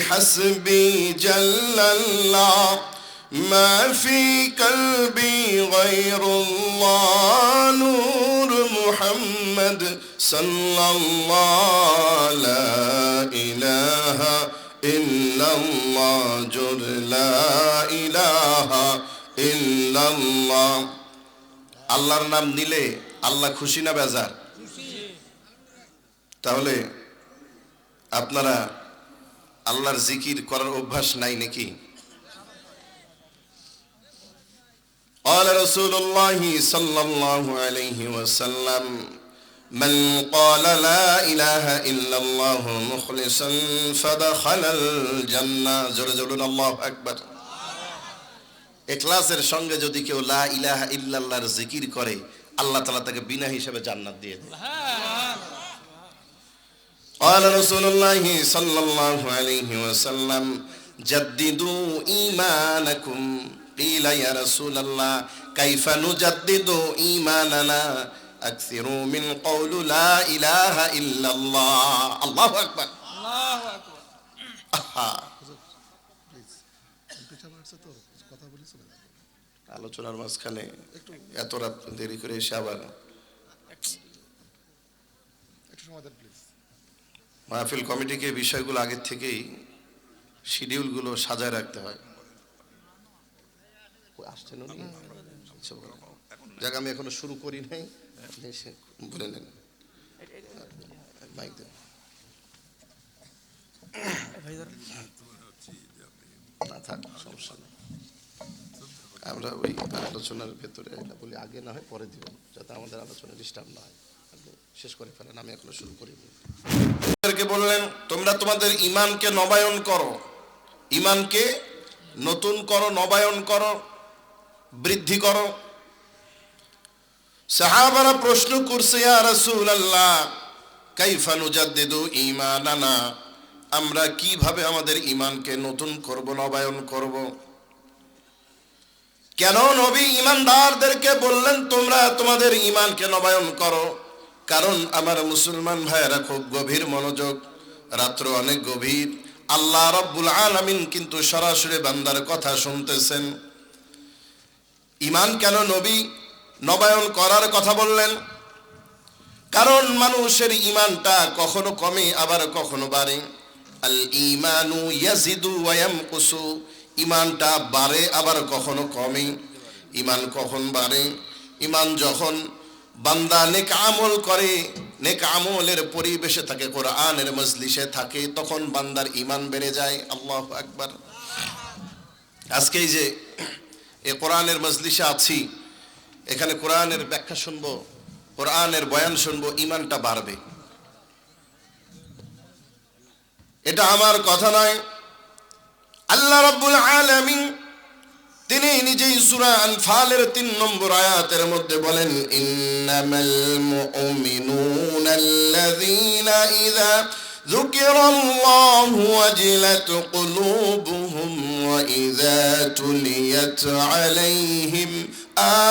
حسبي جل الله ما في قلبي غير الله نور محمد صلى الله لا إله إلا الله جل لا إله إلا الله আল্লাহর নাম নিলে আল্লাহ খুশি না বেজার? তাহলে আপনারা আল্লাহর জিকির করার অভ্যাস নাই নাকি? قال رسول الله صلى الله عليه وسلم من قال لا إله إلا الله مخلصا فدخل الجنة জোরে জোরে আল্লাহু আকবার। ইখলাসের সঙ্গে যদি কেউ লা ইলাহা ইল্লাল্লাহর জিকির করে আল্লাহ তাআলা তাকে বিনা হিসাবে জান্নাত দিয়ে দেন। قال رسول الله صلى الله عليه وسلم جددوا إيمانكم قيل يا رسول الله كيف نجدد إيماننا أكثروا من قول لا إله إلا الله الله أكبر الله أكبر আলোচনার মাঝখানে এত রাত দেরি করে এসে আবার মাহফিল কমিটিকে বিষয়গুলো আগের থেকেই শিডিউলগুলো সাজায় রাখতে হয়। আসছেন যাক, আমি এখনো শুরু করি নাই, বলে নেন। না থাক, সমস্যা নেই, আমরা ওই আলোচনার ভেতরে এটা বলি, আগে না হয় পরে দিব, যাতে আমাদের আলোচনা ডিস্টার্ব না হয়। শেষ করে ফেলেন, আমি এখনো শুরু করিনি। বললেন তোমরা তোমাদের ঈমানকে নবায়ন করো, ঈমানকে নতুন করো, নবায়ন করো, বৃদ্ধি করো। সাহাবারা প্রশ্ন করছে, ইয়া রাসূলুল্লাহ কাইফা নুজাদ্দিদু ঈমানানা, আমরা কিভাবে আমাদের ঈমানকে নতুন করব, নবায়ন করব? কেন নবী ঈমানদারদেরকে বললেন তোমরা তোমাদের ঈমানকে নবায়ন করো? কারণ আমার মুসলমান ভাইয়েরা খুব গভীর মনোযোগ, রাত্র অনেক গভীর, আল্লাহ রাব্বুল আলামিন কিন্তু সরাসরি বান্দার কথা শুনতেছেন। ঈমান কেন নবী নবায়ন করার কথা বললেন? কারণ মানুষের ঈমানটা কখনো কমে আবার কখনো বাড়ে। আল ঈমানু ইয়াজিদু ওয়া ইয়ামকুসু, ঈমানটা বাড়ে আবার কখনো কমে। ঈমান কখন বাড়ে? ঈমান যখন বান্দা নেক আমল করে, নেক আমলের পরিবেশে থাকে, কোরআনের মজলিসে থাকে, তখন বান্দার ঈমান বেড়ে যায়। আল্লাহু আকবার। আজকে এই যে এই কোরআনের মজলিসে আছি, এখানে কোরআনের ব্যাখ্যা শুনবো, কোরআনের বয়ান শুনবো, ঈমানটা বাড়বে। এটা আমার কথা নয়, আল্লাহ রাব্বুল আলামিন তিনি নিজেই সূরা আনফালের 3 নম্বর আয়াতের মধ্যে বলেন, ইন্নামাল মুমিনুনা আল্লাযীনা ইযা যুকিরাল্লাহু ওয়াজিলাত কুলুবুহুম ওয়া ইযা তুলিয়াত আলাইহিম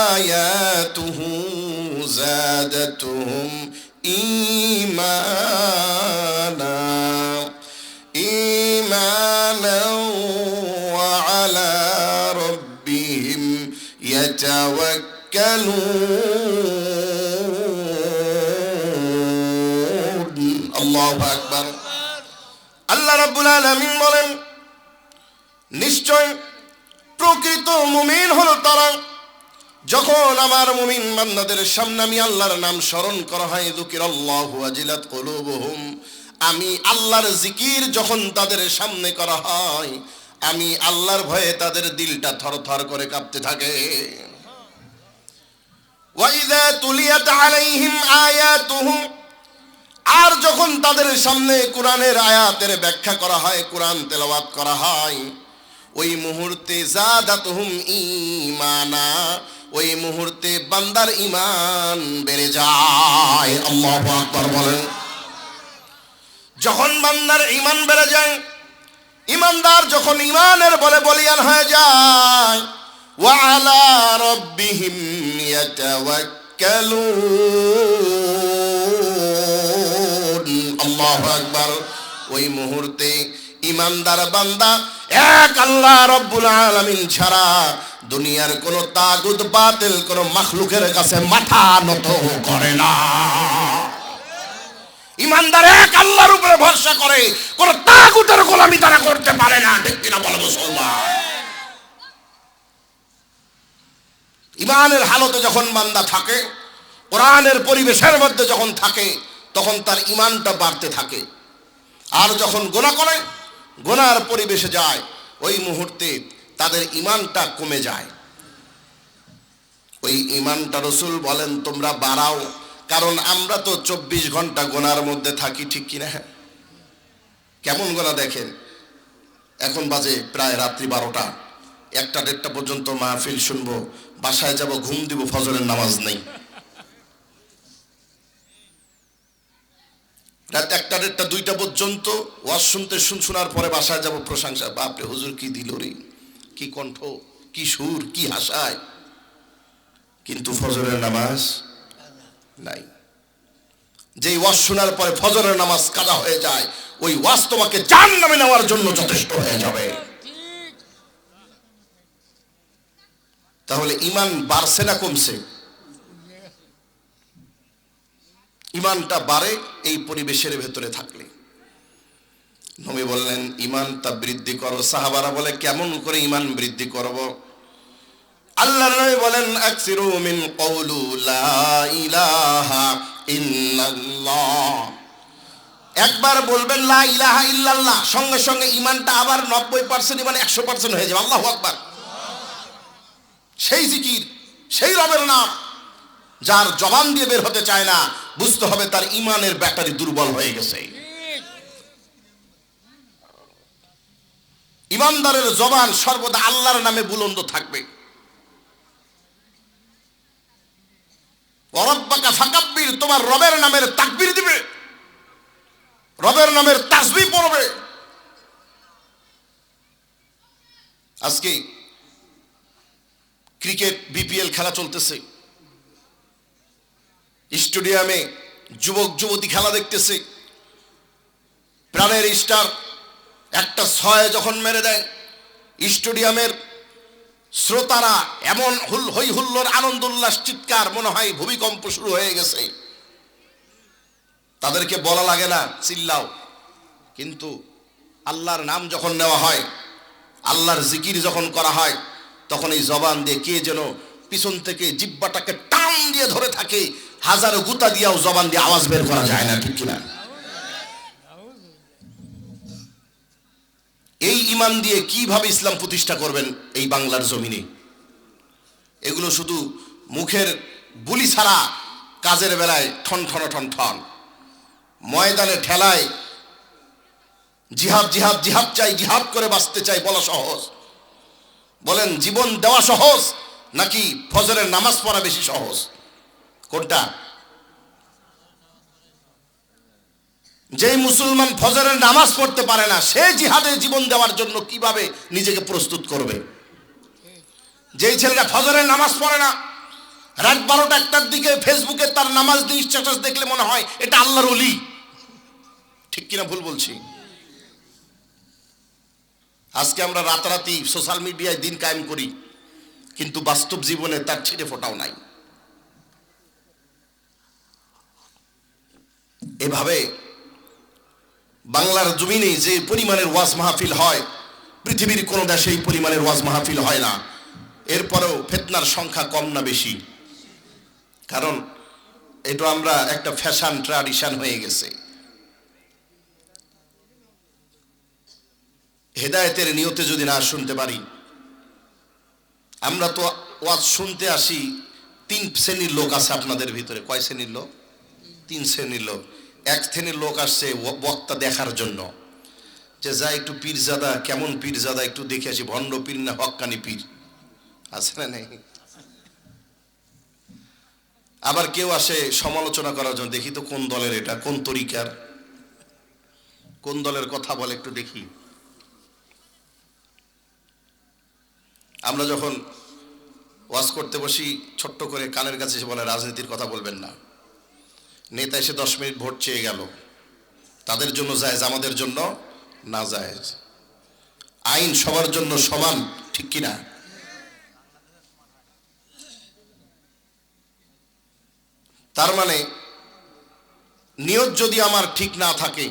আয়াতুহু যাদাতুহুম ঈমানা ওয়া আলা রাব্বিহিম ইয়াতাওয়াক্কালুন। আল্লাহু আকবার। আল্লাহ রাব্বুল আলামিন বলেন, নিশ্চয় প্রকৃত মুমিন হলো তারা যখন আমার মুমিন বান্দাদের সামনে আমি আল্লাহর নাম স্মরণ করা হয়, যুকিরাল্লাহু ওয়াজিলাত কুলুবুহুম, আমি আল্লাহর জিকির যখন তাদের সামনে করা হয়, আমি আল্লাহর ভয়ে তাদের দিলটা থরথর করে কাঁপতে থাকে। ওয়া ইযা তুলিয়াত আলাইহিম আয়াতুহু, আর যখন তাদের সামনে কোরআনের আয়াতের ব্যাখ্যা করা হয়, কোরআন তেলাওয়াত করা হয়, ওই মুহূর্তে যাদাতুহুম ঈমানা, ওই মুহূর্তে বান্দার ঈমান বেড়ে যায়। আল্লাহু আকবার বলেন। যখন বান্দার ঈমান বেড়ে যায়, ঈমানদার যখন ঈমানের বলে বলিয়ান হয়ে যায়, ওয়া আলা রাব্বিহিম ইয়াতাওয়াক্কালুন। আল্লাহু আকবার। ওই মুহূর্তে ইমানদার বান্দা এক আল্লাহ রব্বুল আলামিন ছাড়া দুনিয়ার কোন তাগুত বাতিল কোন মাখলুকের কাছে মাথা নত করে না। ইমানদার এক আল্লাহর উপরে ভরসা করে, কোন তাগুতের গোলামি তারা করতে পারে না। ঠিক কিনা বলো মুসলমান? ইমানের হালতে যখন বান্দা থাকে, কোরআনের পরিবেশের মধ্যে যখন থাকে, তখন তার ইমানটা বাড়তে থাকে। আর যখন গুনাহ করে, গুনার পরিবেশে যায়, ওই মুহূর্তে তাদের ইমানটা কমে যায়। ওই ইমানটা রাসূল বলেন তোমরা বাড়াও, কারণ আমরা তো 24 ঘন্টা গুনার মধ্যে থাকি। ঠিক কিনা? কেমন গুনাহ দেখেন, এখন বাজে প্রায় রাত্রি 12টা, 1টা-1:30 পর্যন্ত মাহফিল শুনবো, বাসায় যাব, ঘুম দিব, ফজরের নামাজ নেই। রাত 1টা-1:30 পর্যন্ত ওয়াজ শোনার পরে বাসায় যাব, প্রশংসা, বাপরে হুজুর কি দিল রে, কি কণ্ঠ, কি সুর, কি হাসায়, কিন্তু ফজরের নামাজ নাই। যেই ওয়াজ শোনার পরে ফজরের নামাজ কাদা হয়ে যায়, ওই ওয়াজ তোমাকে জাহান্নামে নেওয়ার জন্য যথেষ্ট হয়ে যাবে। তাহলে ইমান বাড়ছে না কমছে? ইমানটা বাড়ে এই পরিবেশের ভেতরে থাকলে। নবী বললেন ইমানটা বৃদ্ধি করো। সাহাবারা বলে কেমন করে ইমান বৃদ্ধি করব? আল্লাহর নবী বলেন আকসিরু মিন কওলু লা ইলাহা ইল্লাল্লাহ। একবার বলবেন লা ইলাহা ইল্লাল্লাহ, সঙ্গে সঙ্গে ইমানটা আবার 90% মানে 100% হয়ে যাবে। আল্লাহু আকবার। সেই জিকির, সেই রবের নাম যার জবান দিয়ে বের হতে চায় না, বুঝতে হবে তার ইমানের ব্যাটারি দুর্বল হয়ে গেছে। ইমানদারের জবান সর্বদা আল্লাহর নামে বুলন্দ থাকবে। ওয়ারাব্বাকা ফাকাব্বির, তোমার রবের নামের তাকবীর দিবে, রবের নামের তাসবিহ পড়বে। আজকে ক্রিকেট বিপিএল খেলা চলতেছে, স্টেডিয়ামে যুবক যুবতী খেলা দেখতেছে, প্রাণের স্টার একটা 6 যখন মেরে দেয়, স্টেডিয়ামের শ্রোতারা এমন হই হুল্লোড়, আনন্দ উল্লাস, চিৎকার, মনে হয় ভূমিকম্প শুরু হয়ে গেছে। তাদেরকে বলা লাগে না চিল্লাও, কিন্তু আল্লাহর নাম যখন নেওয়া হয়, আল্লাহর জিকির যখন করা হয়, তখন এই জবান দিয়ে কে যেন পিছন থেকে জিহ্বাটাকে টান দিয়ে ধরে থাকে, হাজারো গুতা দিয়েও জবান দিয়ে আওয়াজ বের করা যায় না। ঠিক কিনা? এই ইমান দিয়ে কিভাবে ইসলাম প্রতিষ্ঠা করবেন এই বাংলার জমিনে? এগুলো শুধু মুখের বুলি ছাড়া কাজের বেলায় ঠন ঠন ঠন ঠন, ময়দানে ঠেলায় জিহাদ জিহাদ জিহাদ চাই, জিহাদ করে বাঁচতে চাই বলা সহজ। বলেন জীবন দেওয়া সহজ নাকি ফজরের নামাজ পড়া বেশি সহজ? কোনটা? যেই মুসলমান ফজরের নামাজ পড়তে পারে না, সে জিহাদে জীবন দেওয়ার জন্য কিভাবে নিজেকে প্রস্তুত করবে? যেই ছেলেটা ফজরের নামাজ পড়ে না, রাত 12টা-1টার দিকে ফেসবুকে তার নামাজ দিয়ে স্ট্যাটাস দেখলে মনে হয় এটা আল্লাহর ওলি। ঠিক কিনা ভুল বলছি? আজকে আমরা রাতারাতি সোশ্যাল মিডিয়ায় দিন কায়েম করি, কিন্তু বাস্তব জীবনে তার ছিঁড়ে ফোটাও নাই। এভাবে বাংলার জমিনে যে পরিমাণের ওয়াজ মাহফিল হয়, পৃথিবীর কোন দেশে এই পরিমাণের ওয়াজ মাহফিল হয় না। এরপরেও ফিতনার সংখ্যা কম না বেশি? কারণ এটা আমরা একটা ফ্যাশন ট্র্যাডিশন হয়ে গেছে। হেদায়েতের নিয়তে যদি না শুনতে পারি, আমরা তো ওয়াজ শুনতে আসি। 3 শ্রেণীর লোক আছে আপনাদের ভিতরে। কয় শ্রেণীর লোক? 3 শ্রেণীর লোক। এক শ্রেণীর লোক আসছে বক্তা দেখার জন্য, যে যা একটু পীরজাদা, কেমন পীরজাদা একটু দেখে আসি, ভণ্ড পীর না হক্কানি পীর, আছে না নেই? আবার কেউ আসে সমালোচনা করার জন্য, দেখি তো কোন দলের এটা, কোন তরিকার, কোন দলের কথা বলে একটু দেখি। আমরা যখন ওয়াজ করতে বসি, ছোট্ট করে কানের কাছে এসে বলে রাজনীতির কথা বলবেন না। নেতা এসে 10 মিনিট ভোট চেয়ে গেল, তাদের জন্য জায়েজ, আমাদের জন্য নাজায়েজ। আইন সবার জন্য সমান, ঠিক কিনা? তার মানে নিয়ত যদি আমার ঠিক না থাকে,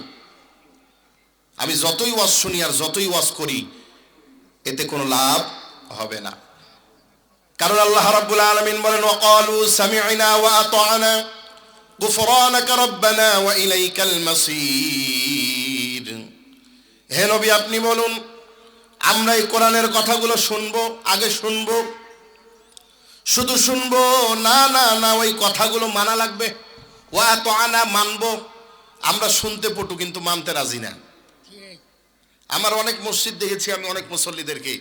আমি যতই ওয়াজ শুনি আর যতই ওয়াজ করি, এতে কোনো লাভ হবে না। কারণ আল্লাহ রাব্বুল আলামিন বলেন, ওয়াকালু সামি'না ওয়া আতা'না গুফরানাকা রাব্বানা ওয়া ইলাইকাল মাসির। হে নবী, আপনি বলুন, আমরা এই কোরআনের কথাগুলো শুনবো, আগে শুনবো, শুধু শুনবো না, না না, ওই কথাগুলো মানা লাগবে। ওয়া আতা'না, মানবো। আমরা শুনতে পটু কিন্তু মানতে রাজি না। আমার অনেক মসজিদ দেখেছি আমি, অনেক মুসল্লিদেরকে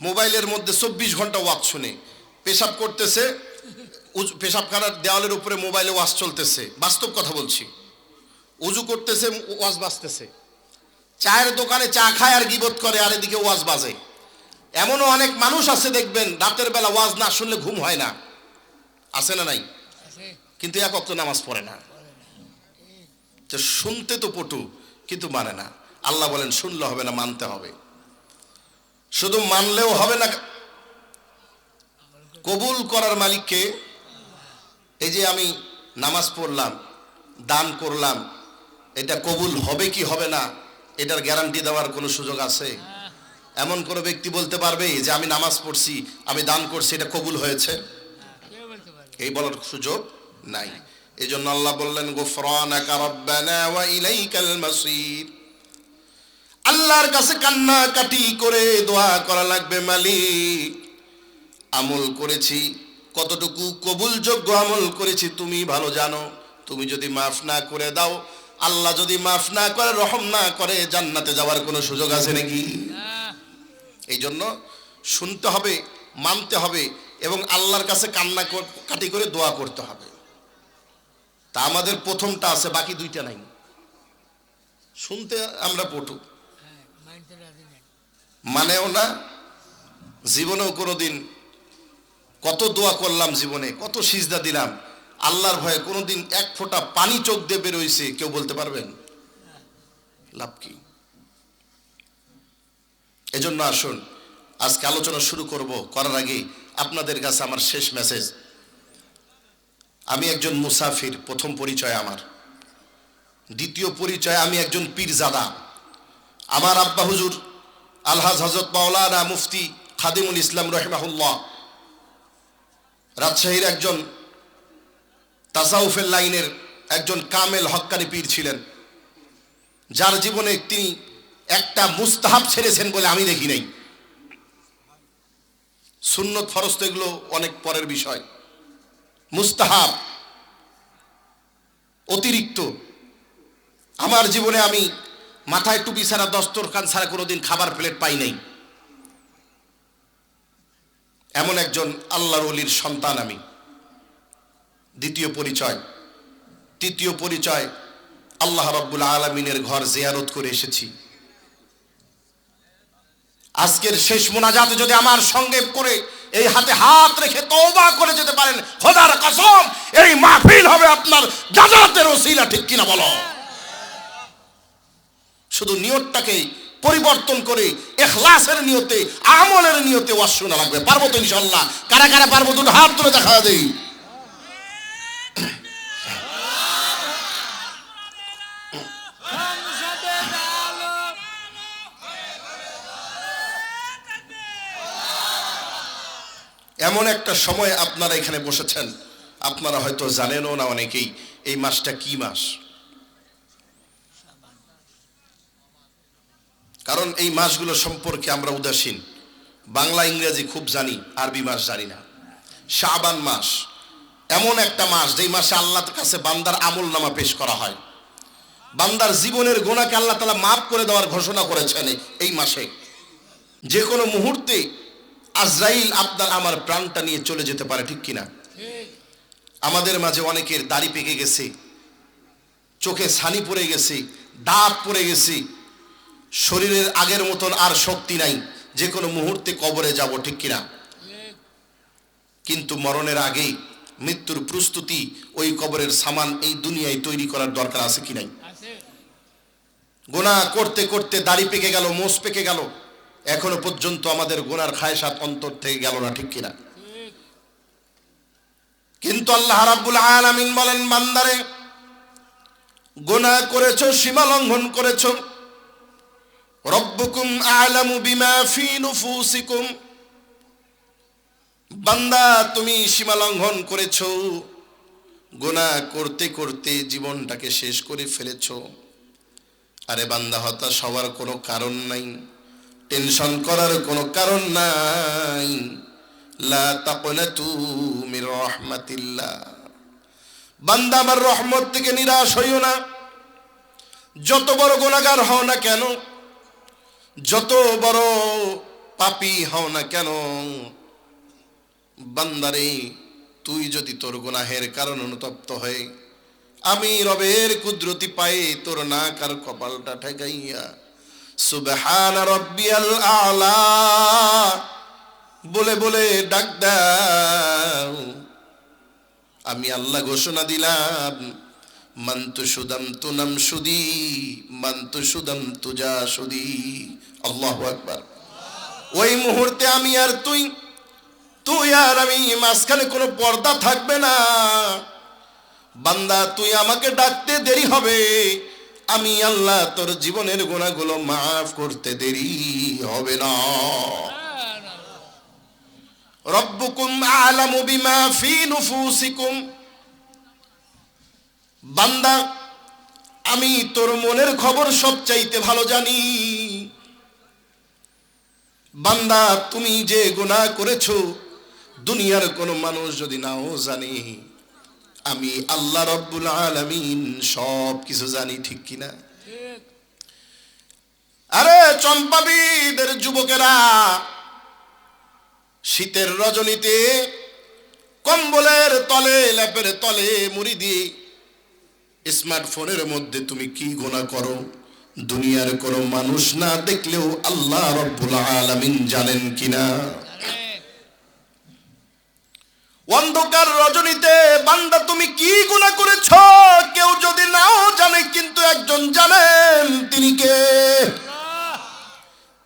মোবাইলের মধ্যে 24 ঘন্টা ওয়াজ শুনে, পেশাব করতেছে, পেশাবখানার দেওয়ালের উপরে মোবাইলে ওয়াজ চলতেছে, বাস্তব কথা বলছি, উজু করতেছে ওয়াজ বাজতেছে, চায়ের দোকানে চা খায় আর গীবত করে, আর এদিকে ওয়াজ বাজে। এমনও অনেক মানুষ আছে দেখবেন, রাতের বেলা ওয়াজ না শুনলে ঘুম হয় না, আছে না নাই? কিন্তু এক ওয়াক্ত নামাজ পড়ে না। তো শুনতে তো পটু, কিন্তু মানে না। আল্লাহ বলেন শুনলে হবে না, মানতে হবে। শুধু মানলেও হবে না, কবুল করার মালিককে। এই যে আমি নামাজ পড়লাম, দান করলাম, এটা কবুল হবে কি হবে না, এটার গ্যারান্টি দেওয়ার কোনো সুযোগ আছে? এমন কোনো ব্যক্তি বলতে পারবে যে আমি নামাজ পড়ছি, আমি দান করছি, এটা কবুল হয়েছে? এই বলার সুযোগ নাই। এই জন্য আল্লাহ বললেন, গুফরানাকা রাব্বানা ওয়া ইলাইকাল মাসির। আল্লাহর কাছে কান্নাকাটি করে দোয়া করা লাগবে, মালিক আমল করেছি, কতটুকু কবুলযোগ্য আমল করেছি তুমি ভালো জানো। তুমি যদি মাফ না করে দাও, আল্লাহ যদি মাফ না করে, রহম না করে, জান্নাতে যাওয়ার কোনো সুযোগ আছে নাকি? এই জন্য শুনতে হবে, মানতে হবে, এবং আল্লাহর কাছে কান্নাকাটি করে দোয়া করতে হবে। তা আমাদের প্রথমটা আছে, বাকি দুইটা নাই। শুনতে আমরা পটু, মানেও না, জীবনেও কোনোদিন, কত দোয়া করলাম জীবনে, কত সিজদা দিলাম, আল্লাহর ভয়ে কোনোদিন এক ফোঁটা পানি চোখ দিয়ে বেরোইছে, কেউ বলতে পারবেন? লাভ কি? এজন্য আসুন, আজকে আলোচনা শুরু করার আগে আপনাদের কাছে আমার শেষ মেসেজ। আমি একজন মুসাফির, প্রথম পরিচয় আমার। দ্বিতীয় পরিচয়, আমি একজন পীরজাদা। আমার আব্বা হুজুর আলহাজ হযরত মাওলানা মুফতি খাদিমুল ইসলাম রাহিমাহুল্লাহ রাজশাহীর একজন তাসাউফের লাইনের একজন কামেল হক্কানি পীর ছিলেন, যার জীবনে তিনি একটা মুস্তাহাব ছেড়েছেন বলে আমি দেখি নাই। সুন্নত ফরজ তো এগুলো অনেক পরের বিষয়, মুস্তাহাব অতিরিক্ত। আমার জীবনে আমি মাথায় টুপি ছাড়া, দস্তরখান ছাড়া কোনোদিন খাবার প্লেট পাই নাই। এমন একজন আল্লাহর ওলির সন্তান আমি। দ্বিতীয় পরিচয়। তৃতীয় পরিচয়, আল্লাহ রাব্বুল আলামিনের ঘর জিয়ারত করে এসেছি। আজকের শেষ মোনাজাতে যদি আমার সঙ্গে করে এই হাতে হাত রেখে তওবা করে যেতে পারেন, খোদার কসম এই মাহফিল হবে আপনার জান্নাতের ওসিলা, ঠিক কিনা বলো? শুধু নিয়তটাকে পরিবর্তন করে ইখলাসের নিয়তে, আমলের নিয়তে ওয়াজ শোনা লাগবে। পারবো তো ইনশাআল্লাহ? কারা কারা পারবো দুটো হাত তুলে দেখা দেই। এমন একটা সময় আপনারা এখানে বসেছেন, আপনারা হয়তো জানেনও না অনেকেই এই মাসটা কি মাস। কারণ এই মাসগুলো সম্পর্কে আমরা উদাসীন। বাংলা ইংরেজি খুব জানি, আরবি মাস জানি না। শাবান মাস এমন একটা মাস, যেই মাসে আল্লাহর কাছে বান্দার আমল নামা পেশ করা হয়। বান্দার জীবনের গুনাহকে আল্লাহ তাআলা মাফ করে দেওয়ার ঘোষণা করেছেন এই মাসে। যে কোনো মুহূর্তে আজরাইল আপনার আমার প্রাণটা নিয়ে চলে যেতে পারে, ঠিক কিনা? আমাদের মাঝে অনেকের দাড়ি পেকে গেছে, চোখে ছানি পড়ে গেছে, দাঁত পড়ে গেছে, শরীরের আগের মতন আর শক্তি নাই, যে কোনো মুহূর্তে কবরে যাব, ঠিক কিনা? কিন্তু মরণের আগে মৃত্যুর প্রস্তুতি, ওই কবরের সামান এই দুনিয়ায় তৈরি করার দরকার আছে কি নাই? গুনাহ করতে করতে দাড়ি পেকে গেল, মোষ পেকে গেল, এখনো পর্যন্ত আমাদের গুনার খায়সাত অন্তর থেকে গেল না, ঠিক কিনা? কিন্তু আল্লাহ রাব্বুল আলামিন বলেন, বান্দারে গুনাহ করেছো, সীমা লঙ্ঘন করেছো, রব্বুকুম আ'লামু বিমা ফি নুফুসিকুম, বান্দা তুমি সীমা লঙ্ঘন করেছো, গুনাহ করতে করতে জীবনটাকে শেষ করে ফেলেছো। আরে বান্দা, হতাশ হওয়ার কোনো কারণ নাই, টেনশন করার কোনো কারণ নাই। লা তাকনাতু মির রাহমাতিল্লাহ, বান্দা আমার রহমত থেকে নিরাশ হইও না। যত বড় গুনাহগার হও না কেন, যত বড় পাপী হও না কেন, বান্দারে তুই যদি তোর গুনাহের কারণ অনুতপ্ত হয়ে আমি রবের কুদরতি পায়ে তোর নাক আর কপালটা ঠেকাইয়া সুবহান রাব্বিয়াল আ'লা বলে বলে ডাক দাও, আমি আল্লাহ ঘোষণা দিলাম, মানতু সুদাম তুনাম সুদি, মানতু সুদাম তুজা সুদি। আল্লাহু আকবার। ওই মুহূর্তে আমি আর তুই, তুই আর আমি, মাঝখানে কোনো পর্দা থাকবে না। বান্দা তুই আমাকে ডাকতে দেরি হবে, আমি আল্লাহ তোর জীবনের গুনাহগুলো মাফ করতে দেরি হবে না। রব্বুকুম আ'লামু বিমা ফি নুফুসিকুম, বান্দা আমি তোর মনের খবর সবচাইতে ভালো জানি। বান্দা তুমি যে গুনাহ করেছো দুনিয়ার কোনো মানুষ যদি নাও জানে, আমি আল্লাহ রব্বুল আলামিন সব কিছু জানি, ঠিক কিনা? আরে চম্পাবীদের যুবকেরা শীতের রজনীতে কম্বলের তলে, ল্যাপের তলে মুড়ি দিয়ে স্মার্টফোনের মধ্যে তুমি কি গুনাহ করো, দুনিয়ার কোনো মানুষ না দেখলেও আল্লাহ রব্বুল আলামিন জানেন কিনা? অন্ধকার রজনীতে বান্দা তুমি কি গুনাহ করেছো কেউ যদি নাও জানে, কিন্তু একজন জানেন, তিনি কে?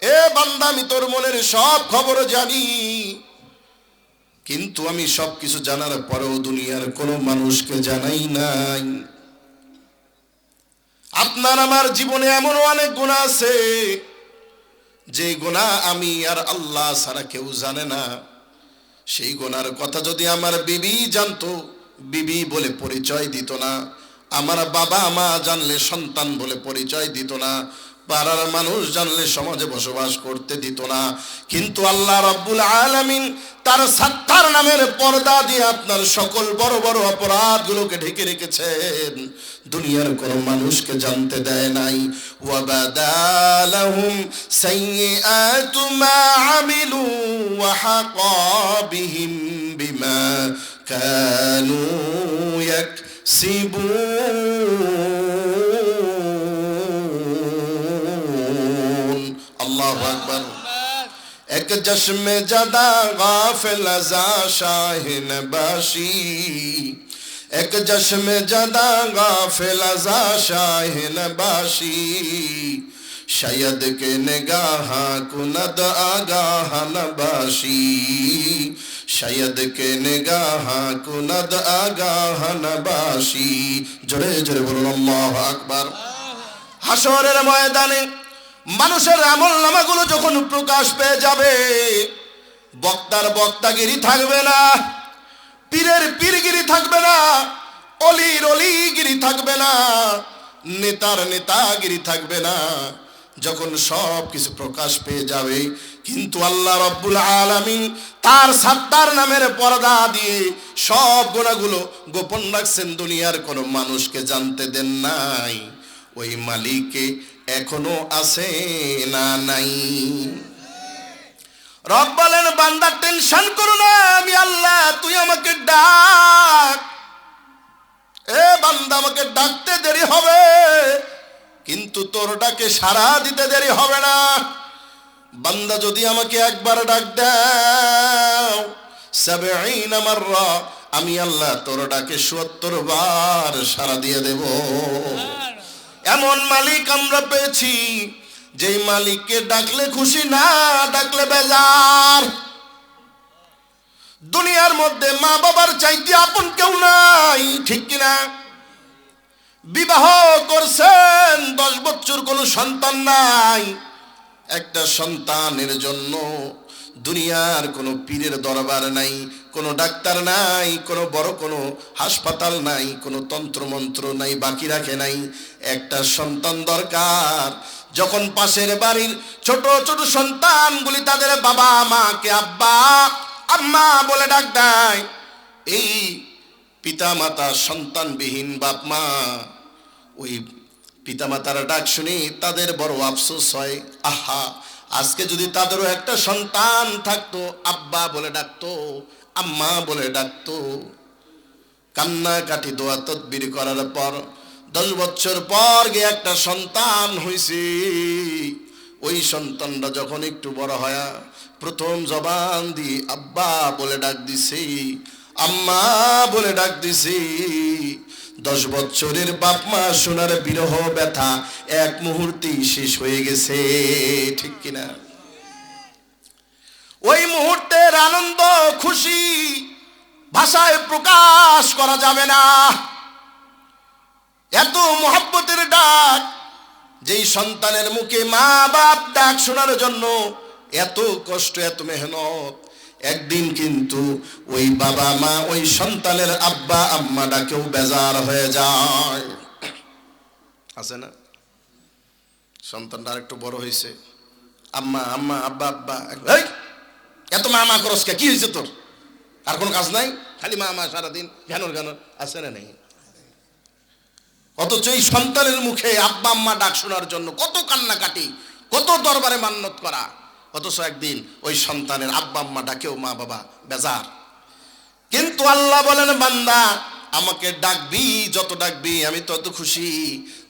এ বান্দা আমি তোর মনের সব খবর জানি, কিন্তু আমি সব কিছু জানার পরেও দুনিয়ার কোনো মানুষকে জানাই নাই। আপনার আমার জীবনে এমন অনেক গুনাহ আছে যে গুনাহ আমি আর আল্লাহ ছাড়া কেউ জানে না। সেই গুনার কথা যদি আমার বিবি জানতো, বিবি বলে পরিচয় দিত না। আমার বাবা মা জানলে সন্তান বলে পরিচয় দিত না। পাড়ার মানুষ জানলে সমাজে বসবাস করতে দিত না। কিন্তু আল্লাহ রাব্বুল আলামিন তার সাত্তার নামের পর্দা দিয়ে আপনার সকল বড় বড় অপরাধগুলোকে ঢেকে রেখেছেন, দুনিয়ার কোনো মানুষকে জানতে দেয় নাই। ওয়া বাদালাহুম সাইয়্যাতু মা আমিলু ওয়া হাকা বিহিম বিমা কানু ইয়াকসিবুন। আল্লাহু আকবার। এক জশ্মে জাদা গাফিল আযা শাহিন বাশি, এক জশ্মে জাদা গাফিল আযা শাহিন বাশি, শায়দ কে নিগাহ কুনদ আগাহ নবাশি, শায়দ কে নিগাহ কুনদ আগাহ নবাশি। জোরে জোরে বলুন আল্লাহু আকবার। হাশরের ময়দানে মানুষের আমলনামাগুলো যখন প্রকাশ পেয়ে যাবে, বক্তার বক্তাগিরি থাকবে না, পীরের পীরগিরি থাকবে না, অলির অলিগিরি থাকবে না, নেতার নেতাগিরি থাকবে না। যখন সব কিছু প্রকাশ পেয়ে যাবে, কিন্তু আল্লাহ রব্বুল আলামিন তার সাত্তার নামের পর্দা দিয়ে সব গুনাহগুলো গোপন রাখছেন, দুনিয়ার কোনো মানুষকে জানতে দেন নাই। ওই মালিকে এখনো আছে না নাই? রব বলেন, বান্দা টেনশন করো না, আমি আল্লাহ, তুই আমাকে ডাক। এ বান্দা আমাকে ডাকতে দেরি হবে, কিন্তু তোর ডাকে সাড়া দিতে দেরি হবে না। বান্দা যদি আমাকে একবার ডাক দাও ৭০ মাররা, আমি আল্লাহ তোর ডাকে ৭০ বার সাড়া দিয়ে দেব। এমন মালিক আমরা পেয়েছি যেই মালিককে ডাকলে খুশি, না ডাকলে বেজার। দুনিয়ার মধ্যে মা বাবার চাইতে আপন কেউ নাই, ঠিক কিনা? বিবাহ করছেন 10 বছর, কোনো সন্তান নাই। একটা সন্তানের জন্য দুনিয়ার কোনো পীরের দরবার নাই, কোনো ডাক্তার নাই, কোনো বড় কোনো হাসপাতাল নাই, কোনো তন্ত্রমন্ত্র নাই, বাকি রাখে নাই। একটা সন্তান দরকার। যখন পাশের বাড়ির ছোট ছোট সন্তানগুলি তাদের বাবা মাকে আব্বা আম্মা বলে ডাক দেয়, এই পিতা মাতা সন্তানবিহীন বাপ মা, ওই পিতামাতার ডাক শুনি তাদের বড় আফসোস হয়। আহা, আজকে যদি তাদেরও একটা সন্তান থাকতো, আব্বা বলে ডাকতো, আম্মা বলে ডাকতো। কান্নাকাটি দোয়া তদবির করার পর 10 বছর পর গিয়ে একটা সন্তান হইছে। ওই সন্তানটা যখন একটু বড় হয়, প্রথম জবান দিয়ে আব্বা বলে ডাক দিছে, আম্মা বলে ডাক দিছে। 10 বছরের বাপ মা সোনার বিরহ ব্যথা এক মুহূর্তেই শেষ হয়ে গেছে, ঠিক কিনা? ওই মুহূর্তের আনন্দ খুশি ভাষায় প্রকাশ করা যাবে না। এত মহব্বতের ডাক, যেই সন্তানের মুখে মা বাপ ডাক শোনার জন্য এত কষ্ট, এত মেহনত, একদিন কিন্তু ওই বাবা মা ওই সন্তানের আব্বা আম্মা ডাকেও বেজার হয়ে যায়। আছে না? সন্তানটা একটু বড় হয়েছে, আম্মা আম্মা আব্বা আব্বা, এত মা মা করস কে, কি হয়েছে তোর? আর কোন কাজ নাই, খালি মা মা সারাদিন, ঘ্যানোর ঘ্যানোর। আছে না নেই? অথচ এই সন্তানের মুখে আব্বা আম্মা ডাক শোনার জন্য কত কান্নাকাটি, কত দরবারে মান্যত করা। অথচ একদিন ওই সন্তানের আব্বা আম্মা ডাকেও মা বাবা বেজার। কিন্তু আল্লাহ বলেন, বান্দা আমাকে ডাকবি, যত ডাকবি আমি তত খুশি।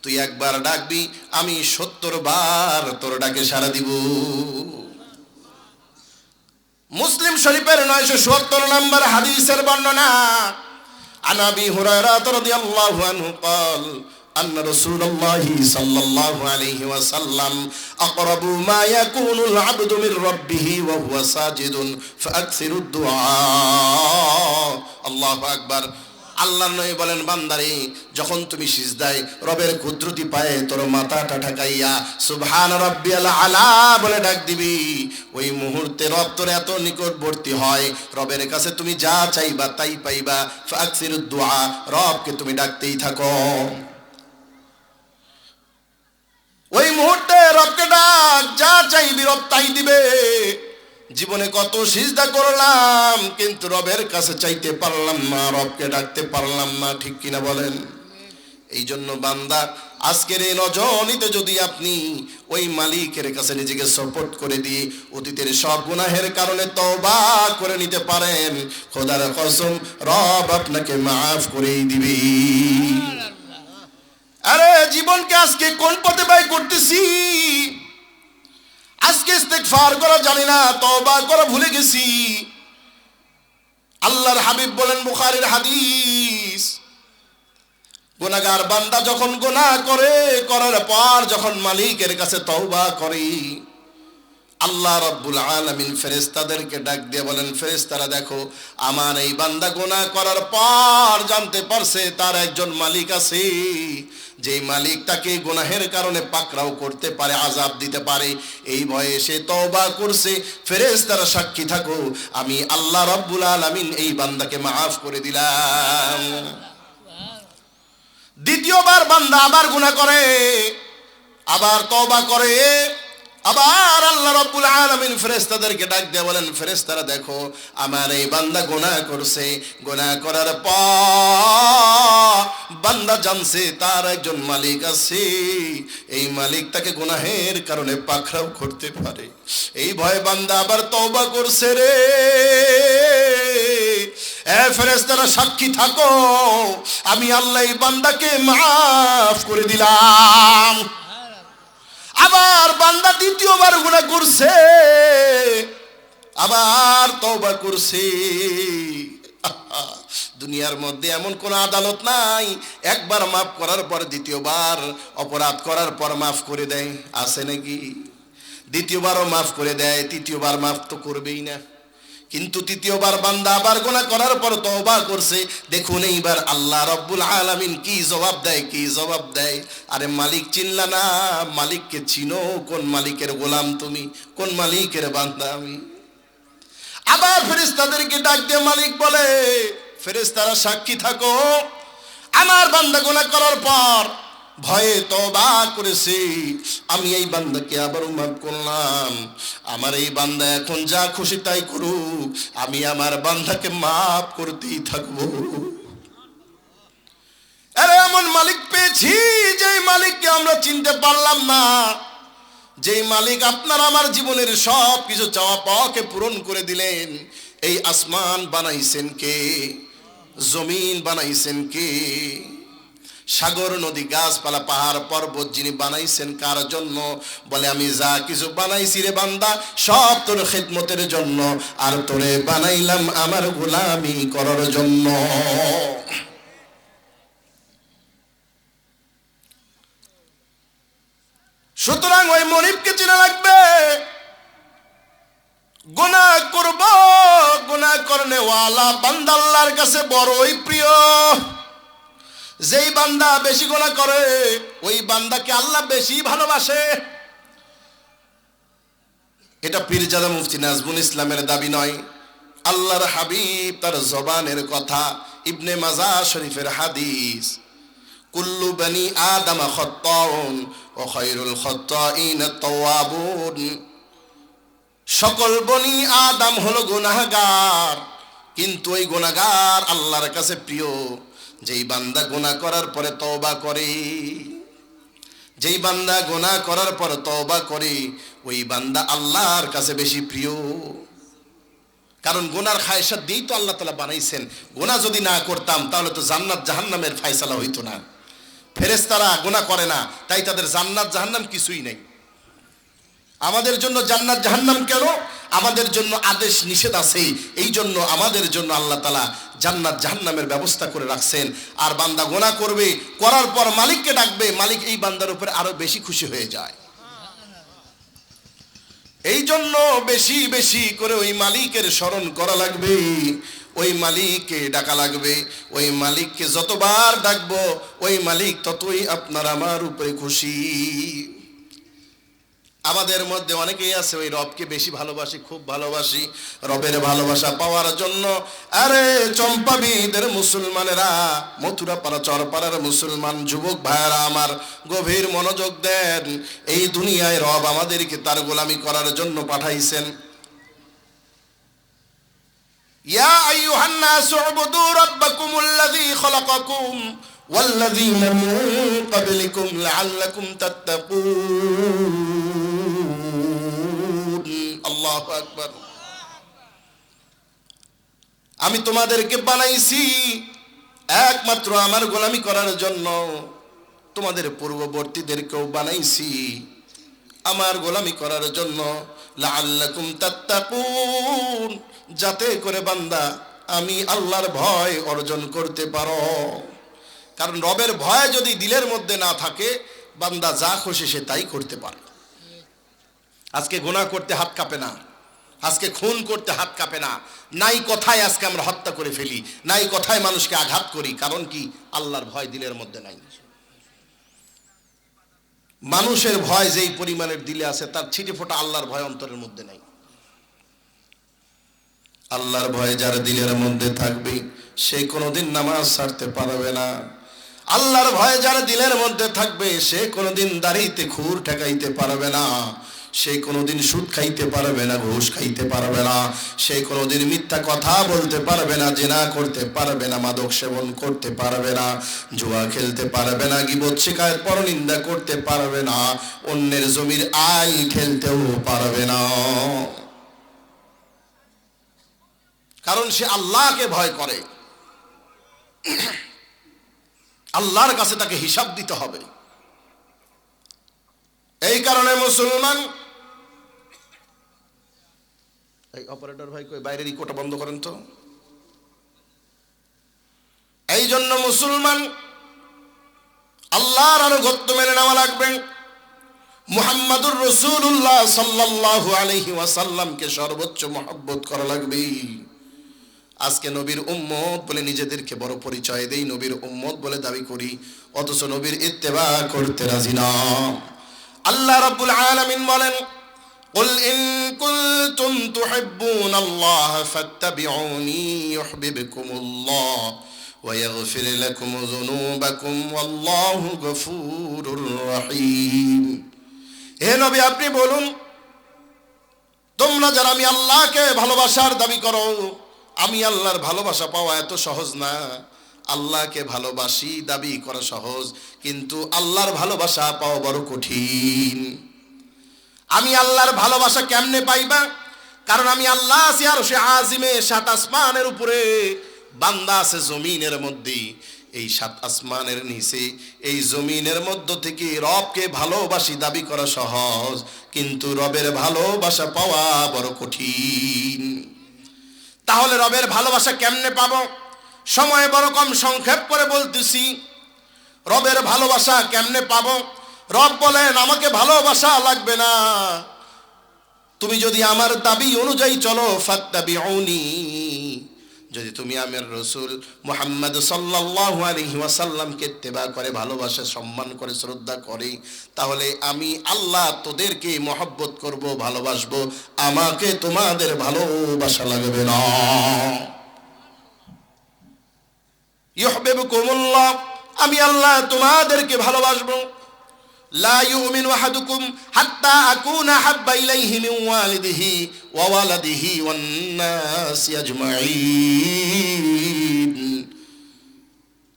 তুই একবার ডাকবি, আমি 70 বার তোর ডাকে সাড়া দিব। মুসলিম শরীফের 977 নম্বর হাদিসের বর্ণনা। আন আবি হুরায়রা রাদিয়াল্লাহু আনহু قال أن رسول الله صلى الله عليه وسلم أقرب ما يكون العبد من ربه وهو ساجد فأكثر الدعاء الله أكبر। আল্লাহর নবী বলেন, বান্দারে যখন তুমি সিজদায় রবের কুদরতি পায়ে তোর মাথাটা ঠেকাইয়া সুবহান রাব্বিয়াল আলা বলে ডাক দিবি, ওই মুহূর্তে রব তোর এত নিকটবর্তী হয়, রবের কাছে তুমি যা চাইবা তাই পাইবা। ফাকসিরুদ দুআ, রবকে তুমি ডাকতেই থাকো। ওই মুহূর্তে রবকে ডাক, যা চাইবি রব তাই দিবে। জীবনে কত সিজদা করলাম কিন্তু রবের কাছে চাইতে পারলাম না, রবকে ডাকতে পারলাম না, ঠিক কিনা বলেন? এই জন্য বান্দা আজকের এই রজনীতে যদি আপনি ওই মালিকের কাছে নিজেকে সাপোর্ট করে দিয়ে অতীতের সব গুনাহের কারণে তওবা করে নিতে পারেন, খোদার কসম রব আপনাকে মাফ করেই দিবে। আরে জীবনকে আজকে কোন পথে ব্যয় করতেছি? আজকে ইস্তেগফার করা জানি না, তওবা করা ভুলে গেছি। আল্লাহর হাবিব বলেন, বুখারীর হাদিস, গুনাহগার বান্দা যখন গুনাহ করে, করার পর যখন মালিকের কাছে তওবা করে, আল্লাহ রাব্বুল আলামিন ফেরেশতাদেরকে ডাক দিয়ে বলেন, ফেরেশতারা দেখো আমার এই বান্দা গুনাহ করার পর জানতে পারছে তার একজন মালিক আছে, যেই মালিক তাকে গুনাহের কারণে পাকড়াও করতে পারে, আযাব দিতে পারে। এই ভয়ে সে তওবা করছে। ফেরেশতারা সাক্ষী থাকো, আমি আল্লাহ রাব্বুল আলামিন এই বান্দাকে মাফ করে দিলাম। দ্বিতীয়বার বান্দা আবার গুনাহ করে, আবার তওবা করে, আবার আল্লাহ রাব্বুল আলামিন ফেরেশতাদেরকে ডাক দিয়ে বলেন, ফেরেশতারা দেখো আমার এই বান্দা গুনাহ করছে, গুনাহ করার পর বান্দা জানছে তার একজন মালিক আছে, এই মালিক তাকে গুনাহের কারণে পাকড়াও করতে পারে। এই ভয়ে বান্দা আবার তওবা করছে রে। এ ফেরেশতারা সাক্ষী থাকো, আমি আল্লাহ এই বান্দাকে মাফ করে দিলাম। আবার বান্দা দ্বিতীয়বার গুনাহ করছে, আবার তওবা করছে। দুনিয়ার মধ্যে এমন কোন আদালত নাই একবার মাফ করার পর দ্বিতীয়বার অপরাধ করার পর মাফ করে দেয়, আছে নাকি? দ্বিতীয়বারও মাফ করে দেয়, তৃতীয়বার মাফ তো করবেই না। কিন্তু তৃতীয়বার বান্দা আবার গুনাহ করার পর তওবা করছে, দেখুন এইবার আল্লাহ রাব্বুল আলামিন কি জবাব দেয়, কি জবাব দেয়। আরে মালিক চিনলা না, মালিককে চিনো, কোন মালিকের গোলাম তুমি, কোন মালিকের বান্দা আমি। আবার ফেরেশতাদেরকে ডাক দিয়ে মালিক বলে, ফেরেশতারা সাক্ষী থাকো, আমার বান্দা গুনাহ করার পর ভয়ে তওবা করেছে, আমি এই বান্দাকে আবারও মাফ করলাম। আমার এই বান্দা এখন যা খুশি তাই করুক, আমি আমার বান্দাকে মাফ করতেই থাকবো। আরে এমন মালিক পেয়েছি যেই মালিককে আমরা চিনতে পারলাম না, যেই মালিক আপনার আমার জীবনের সব কিছু চাওয়া পাওয়াকে পূরণ করে দিলেন। এই আসমান বানাইছেন কে? জমিন বানাইছেন কে? সাগর নদী গাছপালা পাহাড় পর্বত যিনি বানাইছেন কার জন্য? বলে আমি যা কিছু বানাইছি রে বান্দা সব তোর খিদমতের জন্য, আর তোরে বানাইলাম আমার গোলামি করার জন্য। সুতরাং ওই মনিবকে চেনা লাগবে। গুনাহ করব, গুনাহ করনে ওয়ালা বান্দা আল্লাহর কাছে বড়ই প্রিয়। যেই বান্দা বেশি গুনাহ করে ওই বান্দাকে আল্লাহ বেশি ভালোবাসে। এটা পীরজাদা মুফতি নাজমুল ইসলামের দাবি নয়, আল্লাহর হাবিব তার জবানের কথা। ইবনে মাজা শরীফের হাদিস, কুল্লু বনি আদম খাত্তাউন ওয়া খায়রুল খাত্তাইন আত-তাওয়াবুন। সকল বনি আদম হলো গুনাহগার, কিন্তু ওই গুনাহগার আল্লাহর কাছে প্রিয় যেই বান্দা গুনাহ করার পরে তওবা করে। যেই বান্দা গুনাহ করার পর তওবা করে ওই বান্দা আল্লাহর কাছে বেশি প্রিয়। কারণ গুনার খায়সাত দিয়েই তো আল্লাহ তাআলা বানাইছেন। গুনাহ যদি না করতাম তাহলে তো জান্নাত জাহান্নামের ফয়সালা হইতো না। ফেরেশতারা গুনাহ করে না, তাই তাদের জান্নাত জাহান্নাম কিছুই নেই। আমাদের জন্য জান্নাত জাহান্নাম কেন? আমাদের জন্য আদেশ নিষেধ আছে, এই জন্য আমাদের জন্য আল্লাহ তাআলা জান্নাত জাহান্নামের ব্যবস্থা করে রাখছেন। আর বান্দা গুনাহ করবে, করার পর মালিককে ডাকবে, মালিক এই বান্দার উপরে আরো বেশি খুশি হয়ে যায়। এই জন্য বেশি বেশি করে ওই মালিকের স্মরণ করা লাগবে, ওই মালিককে ডাকা লাগবে। ওই মালিককে যতবার ডাকবো ওই মালিক ততই আপনার আমার উপরে খুশি। আমাদের মধ্যে অনেকেই আছে ওই রবকে বেশি ভালোবাসি, খুব ভালোবাসি। রবের ভালোবাসা পাওয়ার জন্য আরে চম্পাবিদের মুসলমানেরা, মথুরা পাড়া চরপাড়ার মুসলমান যুবক ভাইয়েরা আমার গভীর মনোযোগ দেন। এই দুনিয়ায় রব আমাদেরকে তার গোলামি করার জন্য পাঠাইছেন। ইয়া আইয়ুহান নাসু উবুদু রাব্বাকুমুল্লাযী খালাকাকুম ওয়াল্লাযীনা মিন ক্বাবলিকুম লাআল্লাকুম তাত্তাকুন। আল্লাহু আকবার। আমি তোমাদেরকে বানাইছি একমাত্র আমার গোলামি করার জন্য, তোমাদের পূর্ববর্তীদেরকেও বানাইছি আমার গোলামি করার জন্য। লাআল্লাকুম তাত্তাকুন, যাতে করে বান্দা আমি আল্লাহর ভয় অর্জন করতে পারো। কারণ রবের ভয় যদি দিলের মধ্যে না থাকে বান্দা যা খুশি সে তাই করতে পারে। আজকে গুনাহ করতে হাত কাঁপে না, আজকে খুন করতে হাত কাঁপে না, নাই কথায় আজকে আমরা হত্যা করে ফেলি, নাই কথায় মানুষকে আঘাত করি। কারণ কি? আল্লাহর ভয় দিলের মধ্যে নাই। মানুষের ভয় যেই পরিমাণের দিলে আছে তার ছিটে ফোটা আল্লাহর ভয় অন্তরের মধ্যে নাই। আল্লাহর ভয় যার দিলের মধ্যে থাকবে সে কোনোদিন নামাজ ছাড়তে পারবে না। আল্লাহর ভয় যার দিলের মধ্যে থাকবে সে কোনোদিন দাড়িতে খুর ঠেকাইতে পারবে না, সে কোনোদিন সুদ খাইতে পারবে না, ঘুষ খাইতে পারবে না, সে কোনোদিন মিথ্যা কথা বলতে পারবে না, জিনা করতে পারবে না, মাদক সেবন করতে পারবে না, জুয়া খেলতে পারবে না, গীবত শিকায়ত পরনিন্দা করতে পারবে না, অন্যের জমির আইল খেলতেও পারবে না। কারণ সে আল্লাহকে ভয় করে, আল্লাহর কাছে তাকে হিসাব দিতে হবে। এই কারণে মুসলমান, এই অপারেটর ভাই কই বাইরের ইকোটা বন্ধ করেন তো। জন্য মুসলমান আল্লাহর আনুগত্য মেনে নেওয়া লাগবে। মুহাম্মাদুর রাসূলুল্লাহ সাল্লাল্লাহু আলাইহি ওয়াসাল্লামকে সর্বোচ্চ মহব্বত করা লাগবে। আজকে নবীর উম্মত বলে নিজেদেরকে বড় পরিচয় দেই, নবীর উম্মত বলে দাবি করি, অথচ নবীর ইত্তেবা করতে রাজি না। আল্লাহ রাব্বুল আলামিন বলেন, قل إن كنتم تحبون الله فاتبعوني يحببكم الله ويغفر لكم ذنوبكم والله غفور رحيم। হে নবী, আপনি বলুন, তোমরা যারা আমি আল্লাহকে ভালোবাসার দাবি করো, আমি আল্লাহর ভালোবাসা পাওয়া এত সহজ না। আল্লাহকে ভালোবাসি দাবি করা সহজ, কিন্তু আল্লাহর ভালোবাসা পাওয়া বড় কঠিন। আমি আল্লাহর ভালোবাসা কেমনে পাইবা? কারণ আমি আল্লাহ আছি আরশে আজিমে, সাত আসমানের উপরে, বান্দা আছে জমিনের মধ্যে। এই সাত আসমানের নিচে, এই জমিনের মধ্য থেকে রবকে ভালোবাসি দাবি করা সহজ, কিন্তু রবের ভালোবাসা পাওয়া বড় কঠিন। তাহলে রবের ভালোবাসা কেমনে পাবো? সময় বড় কম, সংক্ষেপ করে বলতেছি। রবের ভালোবাসা কেমনে পাবো? রব বলেন, আমাকে ভালোবাসা লাগবে না, তুমি যদি আমার দাবি অনুযায়ী চলো, ফাত্তাবিউনি, যদি তুমি আমার রাসূল মুহাম্মদ সাল্লাল্লাহু আলাইহি ওয়াসাল্লামকে ইত্তেবা করে, ভালোবাসা, সম্মান করে, শ্রদ্ধা করে, তাহলে আমি আল্লাহ তোদেরকে মহব্বত করব, ভালোবাসবো, আমাকে তোমাদের ভালোবাসা লাগবে না। ইউহিব্বুকুমুল্লাহ, আমি আল্লাহ তোমাদেরকে ভালোবাসবো। লা ইউমিনু আহাদুকুম হাত্তা আকুনা হাব্বা ইলাইহি মিন ওয়ালিদিহি ওয়া ওয়ালাদিহি ওয়ান নাসি আজমাইন,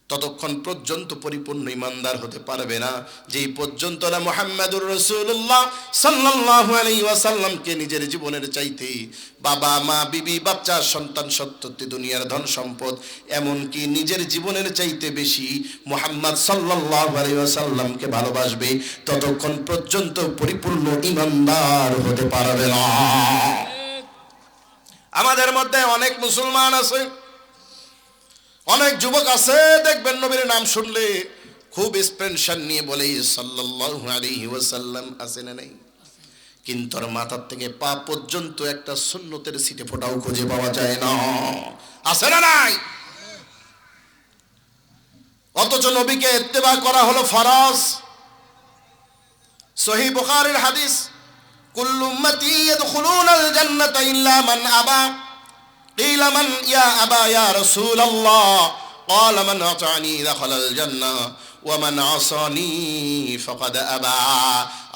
ততক্ষণ পর্যন্ত পরিপূর্ণ ইমানদার হতে পারবে না যেই পর্যন্ত না মুহাম্মাদুর রাসূলুল্লাহ সাল্লাল্লাহু আলাইহি ওয়াসাল্লামকে নিজের জীবনের চাইতে, বাবা মা বিবি বাচ্চা সন্তান সন্ততি দুনিয়ার ধন সম্পদ এমনকি নিজের জীবনের চাইতে বেশি মুহাম্মদ সাল্লাল্লাহু আলাইহি ওয়াসাল্লামকে ভালোবাসবে, ততক্ষণ পর্যন্ত পরিপূর্ণ ইমানদার হতে পারবে না। আমাদের মধ্যে অনেক মুসলমান আছে, অনেক যুবক আছে, দেখবেন নবীর নাম শুনলে খুব এক্সপ্রেশন নিয়ে বলে সাল্লাল্লাহু আলাইহি ওয়াসাল্লাম, আছে না নাই? কিন্তু ওর মাথার থেকে পা পর্যন্ত একটা সুন্নতের সিটে ফোটাও খুঁজে পাওয়া যায় না, আছে না নাই? অথচ নবীকে ইত্তেবা করা হলো ফরজ। সহিহ বুখারীর হাদিস, কুল্লু উম্মতি ইয়াদখুলুনাল জান্নাতা ইল্লা মান আবা, قيل من يا أبا يا رسول الله؟ قال من أطعني دخل الجنة ومن عصاني فقد أبى।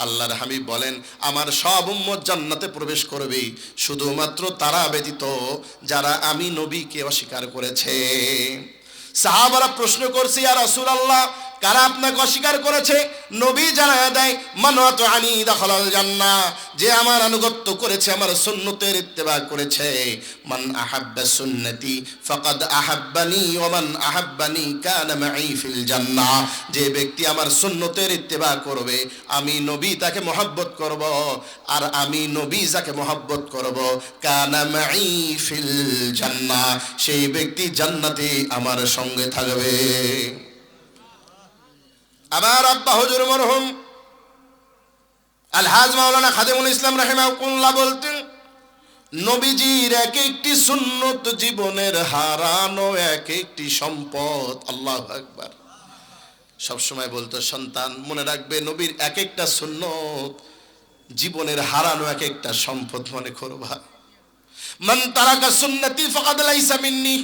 আল্লাহর হাবিব বলেন, আমার সব উম্মত জান্নাতে প্রবেশ করবে, শুধুমাত্র তারা ব্যতীত যারা আমি নবীকে অস্বীকার করেছে। সাহাবারা প্রশ্ন করছে, ইয়া রাসূলুল্লাহ, কারা আপনাকে অস্বীকার করেছে? নবী জানায়া দেয়, মান আতানি দাখালাল জান্নাহ, যে আমার আনুগত্য করেছে, আমার সুন্নতের ইত্তেবা করেছে। মান আহাব্বা সুন্নতি ফাকাদ আহাব্বানি ওয়া মান আহাব্বানি কানা মাই ফিল জান্নাহ, যে ব্যক্তি আমার সুন্নতের ইত্তেবা করবে, আমি নবী তাকে মহব্বত করব, আর আমি নবী যাকে মহব্বত করব, কানা মাই ফিল জান্নাহ, সেই ব্যক্তি জান্নাতে আমার সঙ্গে থাকবে। আমার আব্বা হুজুর মরহুম আলহাজ মাওলানা খাদিমুল ইসলাম রাহিমাহুল্লাহ বলতেন, নবীজির এক একটি সুন্নত জীবনের হারানো এক একটি সম্পদ। আল্লাহু আকবার। সবসময় বলতো, সন্তান মনে রাখবে, নবীর এক একটা সুন্নত জীবনের হারানো এক একটা সম্পদ মনে করবা। মান তারাকা সুন্নতি ফাকাদ লাইসা মিন্নি,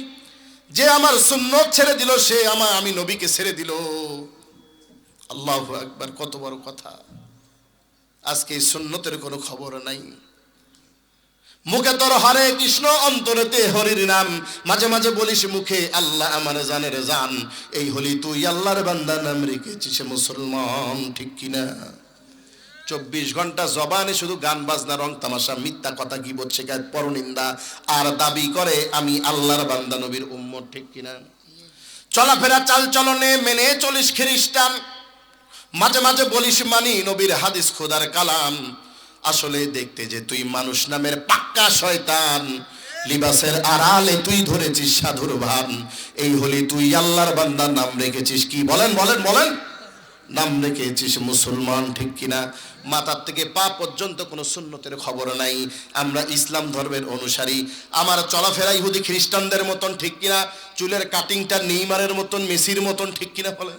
যে আমার সুন্নত ছেড়ে দিল, সে আমি নবীকে ছেড়ে দিল। আল্লাহু আকবার, কত বড় কথা। আজকে এই সুন্নতের কোনো খবর নাই। মুখে তোর হরে কৃষ্ণ, অন্তরেতে হরির নাম, মাঝে মাঝে বলিস মুখে আল্লাহ আমার জানের জান, এই হলি তুই আল্লাহর বান্দা, নাম রেখেছিস মুসলমান, ঠিক কিনা? 24 ঘন্টা জবানে শুধু গান বাজনা, রং তামাশা, মিথ্যা কথা, গীবত, শিকায়ত, পরনিন্দা, আর দাবি করে আমি আল্লাহর বান্দা, নবীর উম্মত, ঠিক কিনা? চলাফেরা চাল চলনে মেনে চলিস খ্রিস্টান, মাঝে মাঝে বলিস মানি নবীর হাদিস, খোদার কালাম, আসলে দেখতে যে তুই মানুষ নামের পাক্কা শয়তান। লিবাসের আড়ালে তুই ধরেছিস সাধুর ভান, এই হলি তুই আল্লাহর বান্দা, নাম রেখেছিস কি? বলেন বলেন বলেন, নাম রেখেছিস মুসলমান, ঠিক কিনা? মাথার থেকে পা পর্যন্ত কোনো সুন্নতের খবর নাই। আমরা ইসলাম ধর্মের অনুসারী, আমার চলাফেরা ইহুদি খ্রিস্টানদের মতন, ঠিক কিনা? চুলের কাটিংটা নেইমারের মতন, মেসির মতন, ঠিক কিনা বলেন?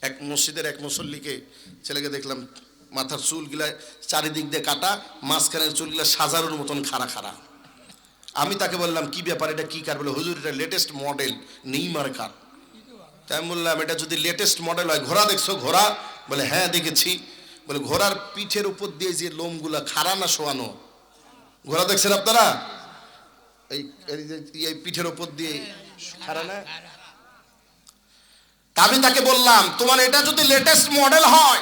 এক মসজিদের এক মুসল্লিকে, ছেলেকে দেখলাম মাথার চুলগুলা চারিদিক দিয়ে কাটা, মাঝখানের চুলগুলা সাজানোর মতন খাড়া খাড়া। আমি তাকে বললাম কি ব্যাপার, এটা কি কার? বলে হুজুর এটা লেটেস্ট মডেল নেইমার কার। তাই আমি বললাম এটা যদি লেটেস্ট মডেল হয়, ঘোড়া দেখছো ঘোড়া? বলে হ্যাঁ দেখেছি। বলে ঘোড়ার পিঠের উপর দিয়ে যে লোমগুলা খাড়া না শোয়ানো, ঘোড়া দেখছেন আপনারা? এই পিঠের উপর দিয়ে খাড়া না? আমি তাকে বললাম তোমার এটা যদি লেটেস্ট মডেল হয়,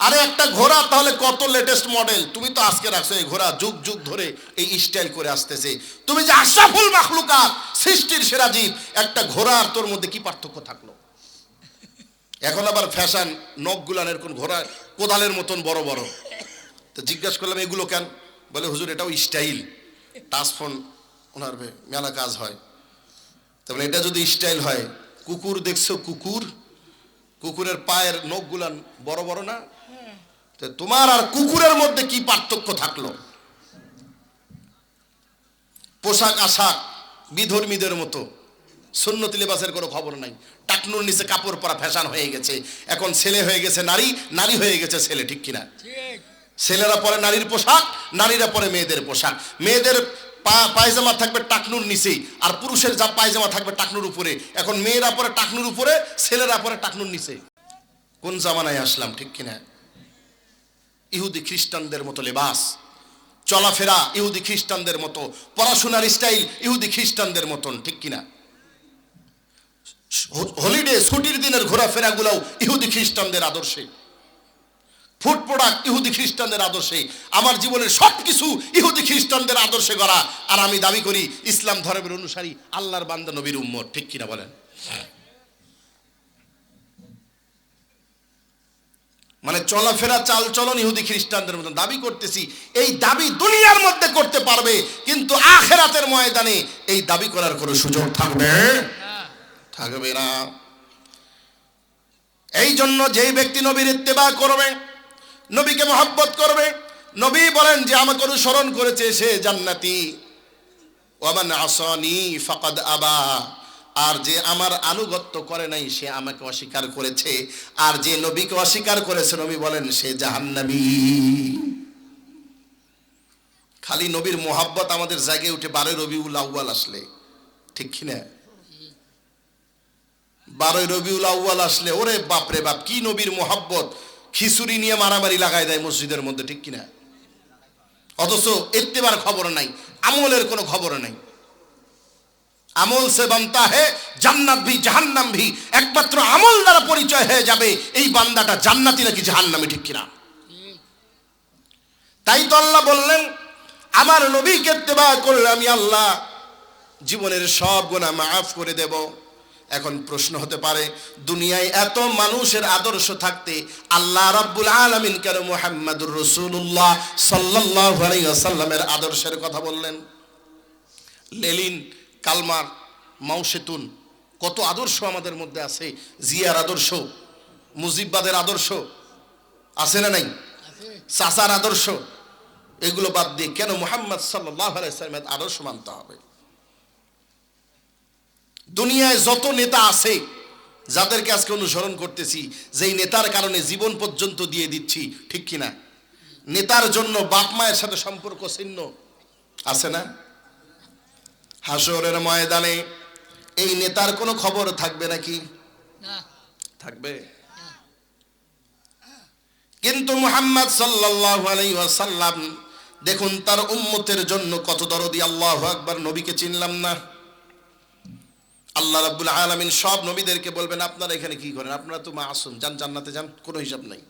আরে একটা ঘোড়া তাহলে কত লেটেস্ট মডেল? তুমি তো আজকে রাখছো, এই ঘোড়া যুগ যুগ ধরে এই স্টাইল করে আসতেছে। তুমি যে আশরাফুল মাখলুকাত, সৃষ্টির সেরা জীব, একটা ঘোড়া আর তোর মধ্যে কি পার্থক্য থাকলো? এখন আবার ফ্যাশন, নখগুলান এরকম ঘোড়া কোদালের মতন বড় বড়। তো জিজ্ঞাসা করলাম এগুলো কেন? বলে হুজুর এটাও স্টাইল, টাচফোন ওনার মেলা কাজ হয়। তারপরে এটা যদি স্টাইল হয়, কুকুর দেখছো কুকুর, কুকুরের পায়ের নখগুলান বড় বড় না? তো তোমার আর কুকুরের মধ্যে কি পার্থক্য থাকলো? পোশাক আশাক বিধর্মীদের মতো, সুন্নতি লিবাসের কোনো খবর নাই। টাকনুর নিচে কাপড় পরা ফ্যাশন হয়ে গেছে। এখন ছেলে হয়ে গেছে নারী, নারী হয়ে গেছে ছেলে, ঠিক কিনা? ছেলেরা পরে নারীর পোশাক, নারীরা পরে মেয়েদের পোশাক। মেয়েদের পায়জামা থাকবে টাকনুর নিচেই, আর পুরুষের যা পায়জামা থাকবে টাকনুর উপরে। এখন মেয়েরা পরে টাকনুর উপরে, ছেলেরা পরে টাকনুর নিচে। কোন জামানায় আসলাম, ঠিক কিনা? ইহুদি খ্রিস্টানদের মতো লেবাস, চলাফেরা ইহুদি খ্রিস্টানদের মতো, পড়াশোনার স্টাইল ইহুদি খ্রিস্টানদের মতন, ঠিক কিনা? হলিডে ছুটির দিনের ঘোরাফেরাগুলোও ইহুদি খ্রিস্টানদের আদর্শে। ফুড প্রোডাক্ট ইহুদি খ্রিস্টানদের আদর্শে। আমার জীবনের সবকিছু ইহুদি খ্রিস্টানদের আদর্শে গড়া, আর আমি দাবি করি ইসলাম ধর্মের অনুসারী, আল্লাহর বান্দা, নবীর উম্মত, ঠিক কিনা বলেন? মানে চলাফেরা চাল চলন ইহুদি খ্রিস্টানদের মতো দাবি করতেছি। এই দাবি দুনিয়ার মধ্যে করতে পারবে, কিন্তু আখিরাতের ময়দানে এই দাবি করার কোনো সুযোগ থাকবে থাকবে না। এই জন্য যেই ব্যক্তি নবীর ইত্তেবা করবে, নবীকে মহব্বত করবে, নবী বলেন যে আমাকে অনুসরণ করেছে সে জান্নাতি, ওয়ামান আসানি ফাকাদ আবা, আর যে আমার আনুগত্য করে নাই সে আমাকে অস্বীকার করেছে, আর যে নবীকে অস্বীকার করেছে নবী বলেন সে জাহান্নামী। খালি নবীর মোহাব্বত আমাদের জায়গায় উঠে 12 রবিউল আউয়াল আসলে, ঠিক কিনা? 12 রবিউল আউয়াল আসলে ওরে বাপরে বাপ, কি নবীর মোহাব্বত! খিচুড়ি নিয়ে মারামারি লাগাই দেয় মসজিদের মধ্যে, ঠিক কিনা? অথচ ইত্তেবার খবর নাই, আমলের কোনো খবর নাই। আমল সে বানতা হে জান্নাত ভি জাহান্নাম ভি, একমাত্র আমল দ্বারা পরিচয় হয়ে যাবে এই বান্দাটা জান্নাতি নাকি জাহান্নামী, ঠিক কিনা? তাই তো আল্লাহ বললেন আমার নবীকে ইত্তেবা করলে আমি আল্লাহ জীবনের সব গুনাহ মাফ করে দেব। এখন প্রশ্ন হতে পারে দুনিয়ায় এত মানুষের আদর্শ থাকতে আল্লাহ রাব্বুল আলামিন কেন মুহাম্মাদুর রাসূলুল্লাহ সাল্লাল্লাহু আলাইহি ওয়াসাল্লামের আদর্শের কথা বললেন? লেনিন, কালমার, মাও সেতুন, কত আদর্শ আমাদের মধ্যে আছে। জিয়ার আদর্শ, মুজিববাদের আদর্শ আছে না নাই? চাচার আদর্শ, এগুলো বাদ দিয়ে কেন মুহাম্মদ সাল্লাল্লাহু আলাইহি ওয়াসাল্লামের আদর্শ মানতে হবে? দুনিয়ায় যত নেতা আছে যাদেরকে আজকে অনুসরণ করতেছি, যেই নেতার কারণে জীবন পর্যন্ত দিয়ে দিচ্ছি, ঠিক কিনা? নেতার জন্য বাপ মায়ের সাথে সম্পর্ক ছিন্ন আছে না? হাসরের ময়দানে এই নেতার কোনো খবর থাকবে নাকি? থাকবে। কিন্তু মুহাম্মদ সাল্লাল্লাহু আলাইহি ওয়াসাল্লাম দেখুন তার উম্মতের জন্য কত দরদি। আল্লাহু আকবার। নবীকে চিনলাম না, আল্লাহ রাব্বুল আলামিন সব নবীদেরকে বলবেন আপনারা এখানে কি করেন? আপনারা তো মাসুম, যান জান্নাতে যান, কোনো হিসাব নাই।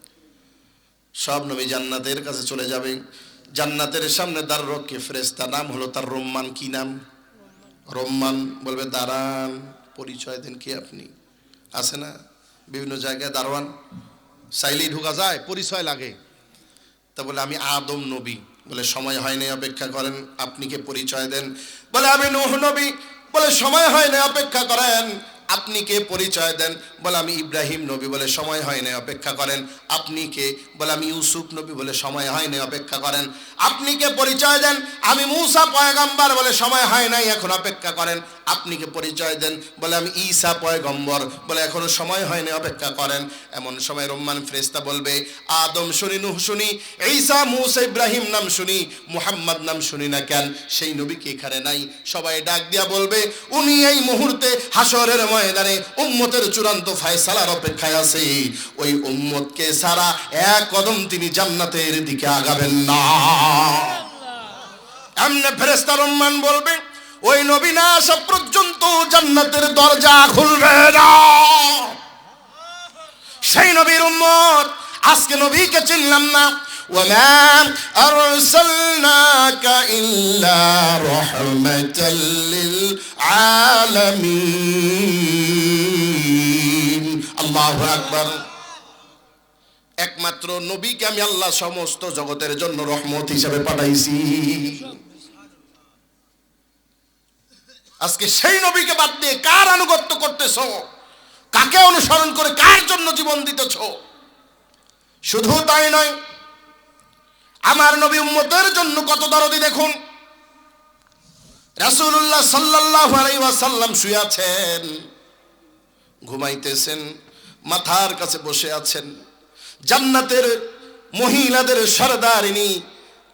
সব নবী জান্নাতের কাছে চলে যাবে। জান্নাতের সামনে দাঁড় রক্ষে ফেরেশতা, নাম হলো তার রোম্মান। কি নাম? রোম্মান। বলবে দাঁড়ান, পরিচয় দেন, কে আপনি? আছে না বিভিন্ন জায়গায় দারোয়ান, চাইলেই ঢোকা যায়, পরিচয় লাগে। তা বলে আমি আদম নবী। বলে সময় হয়নি, অপেক্ষা করেন। আপনি কে? পরিচয় দেন। বলে আমি নূহ নবী। বলে সময় হয়নি, অপেক্ষা করেন। আপনি কে? পরিচয় দেন। বলে আমি ইব্রাহিম নবী। বলে সময় হয়নি, অপেক্ষা করেন। আপনি কে? বলে আমি ইউসুফ নবী। বলে সময় হয়নি, অপেক্ষা করেন। আপনি কে? পরিচয় দেন। আমি মূসা পয়গম্বর। বলে সময় হয় নাই, এখন অপেক্ষা করেন। আপনি কে? পরিচয় দেন। বলে আমি ঈসা পয়গম্বর। বলে এখনো সময় হয়নি, অপেক্ষা করেন। এমন সময় রহমান ফেরেশতা বলবে, আদম শুনি, নূহ শুনি, ঈসা, মূসা, ইব্রাহিম নাম শুনি, মুহাম্মদ নাম শুনি না কেন? সেই নবী কি এখানে নাই? সবাই ডাক দিয়া বলবে, উনি এই মুহূর্তে হাসরের ময়দানে উম্মতের চূড়ান্ত ফয়সালার অপেক্ষায় আছে। ওই উম্মতকে সারা এক কদম তিনি জান্নাতের দিকে আগাবেন না। এমনে ফেরেশতা রহমান বলবে, ওই নবী না আসা পর্যন্ত জান্নাতের দরজা খুলবে না। সেই নবীর উম্মত আজকে নবীকে চিনলাম না। ওয়ামা আরসালনাকা ইল্লা রাহমাতাল লিল আলামিন। আল্লাহু আকবার। একমাত্র নবীকে আমি আল্লাহ সমস্ত জগতের জন্য রহমত হিসেবে পাঠাইছি। আজকে সেই নবীকে বাদ দিয়ে কার আনুগত্য করতেছ? কাকে অনুসরণ করে কার জন্য জীবন দিতেছ? শুধু তাই নয়, আমার নবী উম্মতের জন্য কত দরদি দেখুন। রাসূলুল্লাহ সাল্লাল্লাহু আলাইহি ওয়াসাল্লাম শুয়ে আছেন, ঘুমাইতেছেন, মাথার কাছে বসে আছেন। জান্নাতের মহিলাদের সরদারিনী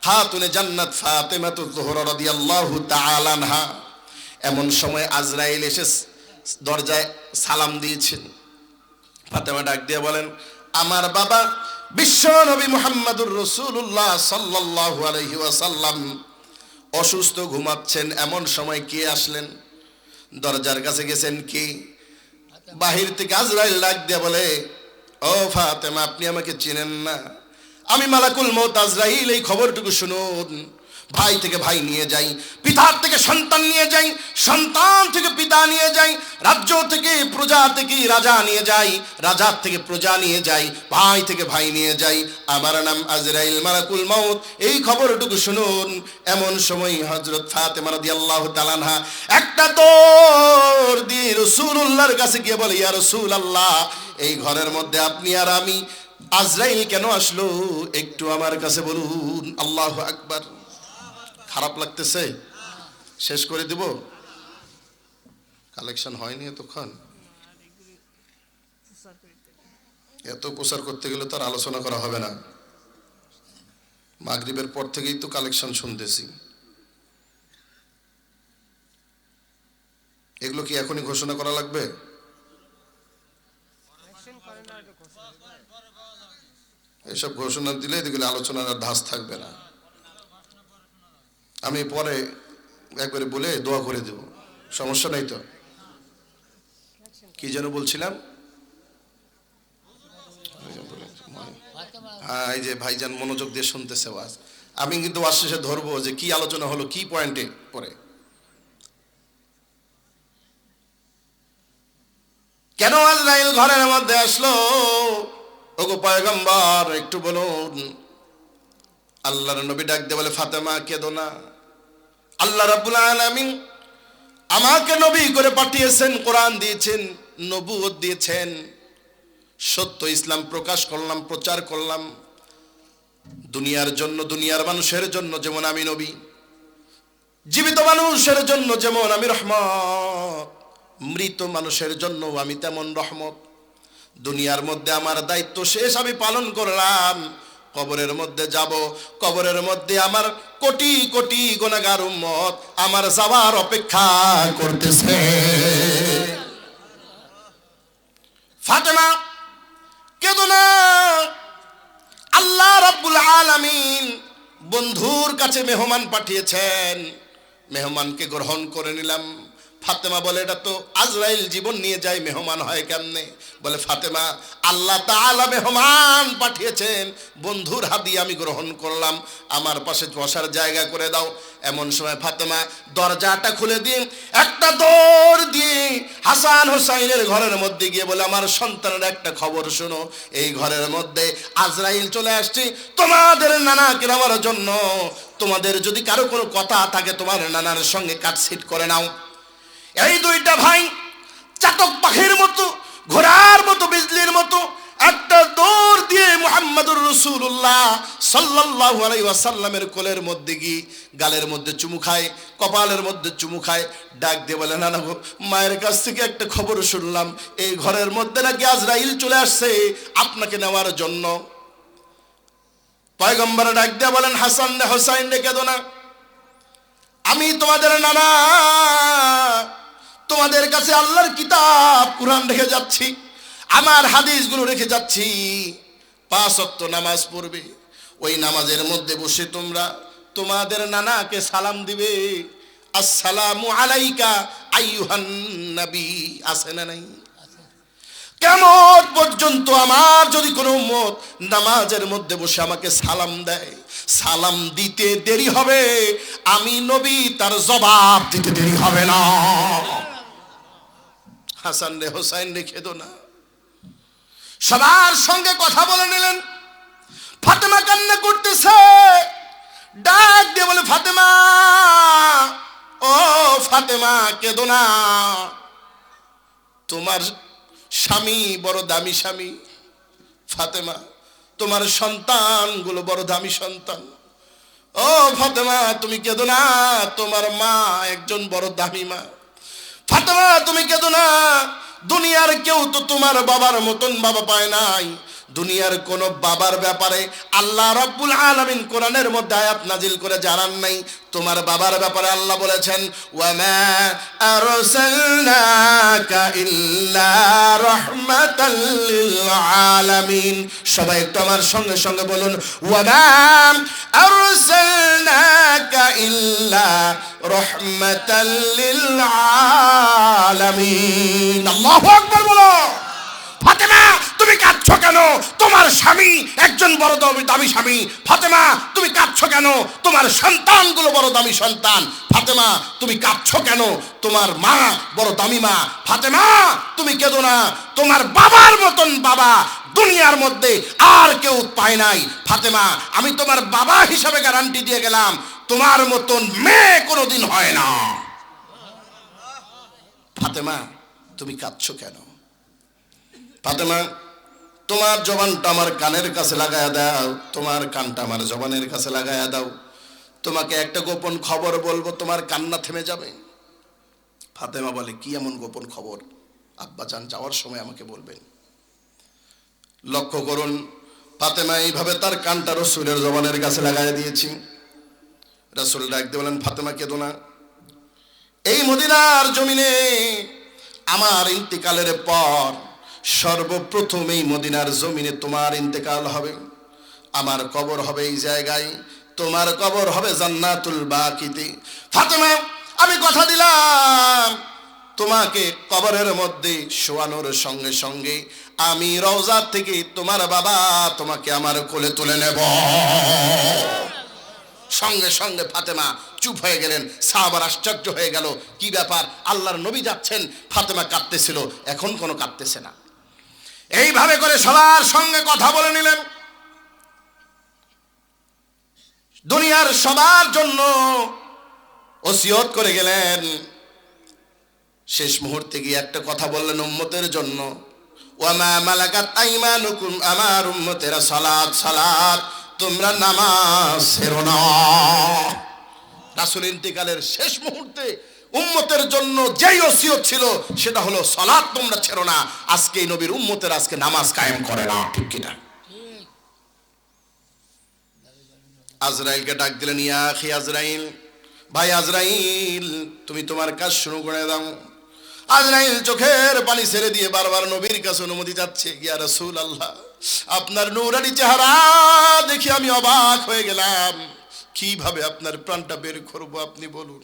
খাতুনে জান্নাত ফাতেমাতুজ জোহরা রাদিয়াল্লাহু তাআলা আনহা এমন সময় আজরাইল এসে দরজায় সালাম দিয়েছেন। ফাতেমা ডাক দিয়ে বলেন, আমার বাবা বিশ্ব নবী মুহাম্মদুর রাসূলুল্লাহ সাল্লাল্লাহু আলাইহি ওয়াসাল্লাম অসুস্থ, ঘুমাচ্ছেন। এমন সময় কে আসলেন? দরজার কাছে গেছেন কি? বাহির থেকে আজরাইল ডাক দিয়ে বলে, ও ফাতেমা, আপনি আমাকে চিনেন না? আমি মালাকুল মউত আজরাইল। এই খবরটুকু শুনুন। ভাই থেকে ভাই নিয়ে যাই, পিতার থেকে সন্তান নিয়ে যাই, সন্তান থেকে পিতা নিয়ে যাই, রাজ্য থেকে প্রজা থেকে রাজা নিয়ে যাই, রাজার থেকে প্রজা নিয়ে যাই, ভাই থেকে ভাই নিয়ে যাই। আমার নাম আজরাইল, মালাকুল মউত। এই খবরটুকু শুনুন। এমন সময় হযরত ফাতেমা রাদিয়াল্লাহু তাআলা আনহা একটা দৌড় দিয়ে রাসূলুল্লাহর কাছে গিয়ে বলে, ইয়া রাসূলুল্লাহ, এই ঘরের মধ্যে আপনি আর আমি, আজরাইল কেন আসলো একটু আমার কাছে বলুন। আল্লাহু আকবার। খারাপ লাগতেছে? শেষ করে দিব? কালেকশন হয়নি এতক্ষণ? এত প্রচার করতে গেলে তো আর আলোচনা করা হবে না। মাগরিবের পর থেকেই তো কালেকশন শুনতেছি। এগুলো কি এখনই ঘোষণা করা লাগবে? এসব ঘোষণা দিলে এগুলো আলোচনার আর ধাস থাকবে না। আমি পরে একবারে বলে দোয়া করে দেব, সমস্যা নাই তো। কি যেন বলছিলাম? হ্যাঁ, এই যে ভাইজান মনোযোগ দিয়ে শুনতেছে ওয়াজ। আমি কিন্তু ওয়াজ শেষে ধরবো যে কি আলোচনা হলো, কি পয়েন্টে পরে। কেন আজরাইল ঘরের মধ্যে আসলো? ওগো পয়গম্বর, একটু বলুন। আল্লাহর নবী ডাক দিয়ে বলে, ফাতেমা কেঁদো না। আল্লাহ রাব্বুল আলামিন আমাকে নবী করে পাঠিয়েছেন, কোরআন দিয়েছেন, নবুয়ত দিয়েছেন, সত্য ইসলাম প্রকাশ করলাম, প্রচার করলাম দুনিয়ার জন্য, দুনিয়ার মানুষের জন্য যেমন আমি নবী, জীবিত মানুষের জন্য যেমন আমি রহমত, মৃত মানুষের জন্য আমি তেমন রহমত। দুনিয়ার মধ্যে আমার দায়িত্ব শেষ, আমি পালন করলাম। কবরের মধ্যে যাব, কবরের মধ্যে আমার কোটি কোটি গুনাহগার উম্মত আমার যাওয়ার অপেক্ষা করতেছে। ফাতেমা কেঁদো না। আল্লাহ রাব্বুল আলামিন বন্ধুর কাছে মেহমান পাঠিয়েছেন, মেহমানকে গ্রহণ করে নিলাম। ফাতেমা বলে, এটা তো আজরাইল জীবন নিয়ে যায়, মেহমান হয় কেমনে? বলে, ফাতেমা, আল্লাহ তাআলা মেহমান পাঠিয়েছেন, বন্ধুর হাদিয়া আমি গ্রহণ করলাম, আমার পাশে বসার জায়গা করে দাও। এমন সময় ফাতেমা দরজাটা খুলে দিয়ে একটা দৌড় দিয়ে হাসান হুসাইনের ঘরের মধ্যে গিয়ে বলে, আমার সন্তানের একটা খবর শোনো, এই ঘরের মধ্যে আজরাইল চলে আসছে তোমাদের নানাকে নেওয়ার জন্য। তোমাদের যদি কারো কোনো কথা থাকে তোমার নানার সঙ্গে কাটছিট করে নাও। এই দুইটা ভাই চাতক পাখির মতো, ঘোড়ার মতো, বিজলির মতো একটা দৌড় দিয়ে মুহাম্মদুর রাসূলুল্লাহ সাল্লাল্লাহু আলাইহি ওয়াসাল্লামের কোলের মধ্যে গিয়ে গালের মধ্যে চুমু খায়, কপালের মধ্যে চুমু খায়, ডাক দিয়ে বলে, নানা গো, মায়ের কাছ থেকে একটা খবর শুনলাম, এই ঘরের মধ্যে নাকি আজরাইল চলে আসছে আপনাকে নেওয়ার জন্য। পয়গম্বর ডাক দিয়ে বলেন, হাসান রে, হোসাইন রে, কেঁদো না, আমি তোমাদের নানা, তোমাদের কাছে আল্লাহর কিতাব কুরআন রেখে যাচ্ছি, আমার হাদিসগুলো রেখে যাচ্ছি। 5 ওয়াক্ত নামাজ পড়বে, ওই নামাজের মধ্যে বসে তোমরা তোমাদের নানাকে সালাম দিবে, আসসালামু আলাইকা আইয়ুহান নবী। আছে না নাই? কিয়ামত পর্যন্ত আমার যদি কোনো উম্মত নামাজের মধ্যে বসে আমাকে সালাম দেয়, সালাম দিতে দেরি হবে, আমি নবী তার জবাব দিতে দেরি হবে না। হাসান রে, হোসাইন রে, খেদো না। সবার সঙ্গে কথা বলে নিলেন। ফাতেমা কান্না করতেছে, ডাক দিয়ে বলে, ফাতেমা, ও ফাতেমা, কেঁদো না, তোমার স্বামী বড় দামি স্বামী, ফাতেমা, তোমার সন্তানগুলো বড় দামি সন্তান, ও ফাতেমা তুমি কেঁদো না, তোমার মা একজন বড় দামি মা, ফাতেমা তুমি কেঁদো না, দুনিয়ার কেউ তো তোমার বাবার মতন বাবা পায় নাই। দুনিয়ার কোন বাবার ব্যাপারে আল্লাহ রাব্বুল আলামিন কোরআনের মধ্যে আয়াত নাজিল করে জানান নাই। তোমার বাবার ব্যাপারে আল্লাহ বলেছেন, ওয়ামা আরসালনাকা ইল্লা রাহমাতাল লিল আলামিন। সবাই একটু আমার সঙ্গে সঙ্গে বলুন, ওয়ামা আরসালনাকা ইল্লা রাহমাতাল লিল আলামিন। আল্লাহু আকবার বলো। ফাতেমা তুমি কাঁদছো কেন? তোমার স্বামী একজন বড় দামি স্বামী। ফাতেমা তুমি কাঁদছো কেন? তোমার সন্তানগুলো বড় দামি সন্তান। ফাতেমা তুমি কাঁদছো কেন? তোমার মা বড় দামি মা। ফাতেমা তুমি কেঁদো না, তোমার বাবার মতন বাবা দুনিয়ার মধ্যে আর কেউ পায় নাই। ফাতেমা আমি তোমার বাবা হিসাবে গ্যারান্টি দিয়ে গেলাম, তোমার মতন মেয়ে কোনোদিন হয় না। ফাতেমা তুমি কাঁদছো কেন? ফাতেমা তোমার জবানটা আমার কানের কাছে লাগায়া দাও, তোমার কানটা আমার জবানের কাছে লাগায়া দাও, তোমাকে একটা গোপন খবর বলবো, তোমার কান্না থেমে যাবে। ফাতেমা বলে, কি এমন গোপন খবর? আব্বাজান যাওয়ার সময় আমাকে বলবেন। লক্ষ্য করুন, ফাতেমা এইভাবে তার কানটা রাসূলের জবানের কাছে লাগায়া দিয়েছি। রাসূল ডাক দিয়ে বলেন, ফাতেমা কেঁদো না, এই মদিনার জমিনে আমার ইন্তেকালের পর সর্বপ্রথম এই মদিনার জমিনে তোমার ইন্তেকাল হবে, আমার কবর হবে এই জায়গায়, তোমার কবর হবে জান্নাতুল বাকিতে। ফাতেমা আমি কথা দিলাম, তোমাকে কবরের মধ্যে শোয়ানোর সঙ্গে সঙ্গে আমি রওজা থেকে তোমার বাবা তোমাকে আমার কোলে তুলে নেব। সঙ্গে সঙ্গে ফাতেমা চুপ হয়ে গেলেন। সাহাবারা আশ্চর্য হয়ে গেল, কি ব্যাপার, আল্লাহর নবী যাচ্ছেন, ফাতেমা কাঁদতেছিল, এখন কোনো কাঁদতেছে না। এইভাবে করে সবার সঙ্গে কথা বলে নিলেন, দুনিয়ার সবার জন্য ওসিয়ত করে গেলেন। শেষ মুহূর্তে গিয়ে একটা কথা বললেন উম্মতের জন্য, ওয়ামা মালাকাত আইমানুকুম, আমার উম্মতেরা সালাত সালাত, তোমরা নামাজ ছেড়ো না। রাসূল ইন্তেকালের শেষ মুহূর্তে উম্মতের জন্য যেই ওসিয়ত ছিল সেটা হলো সালাত তোমরা ছেড়ো না। আজকে নবীর উম্মতের আজকে নামাজ কায়েম করে না, ঠিক কিনা? আজরাইলকে ডাক দিলেন, ইয়া আখি আজরাইল, ভাই আজরাইল তুমি তোমার কাজ শুরু করে দাও। আজরাইল চোখের পানি ছেড়ে দিয়ে বারবার নবীর কাছে অনুমতি চাচ্ছে। ইয়া রাসূলুল্লাহ, আপনার নূরানি চেহারা দেখে আমি অবাক হয়ে গেলাম, কিভাবে আপনার প্রাণটা বের করবো আপনি বলুন।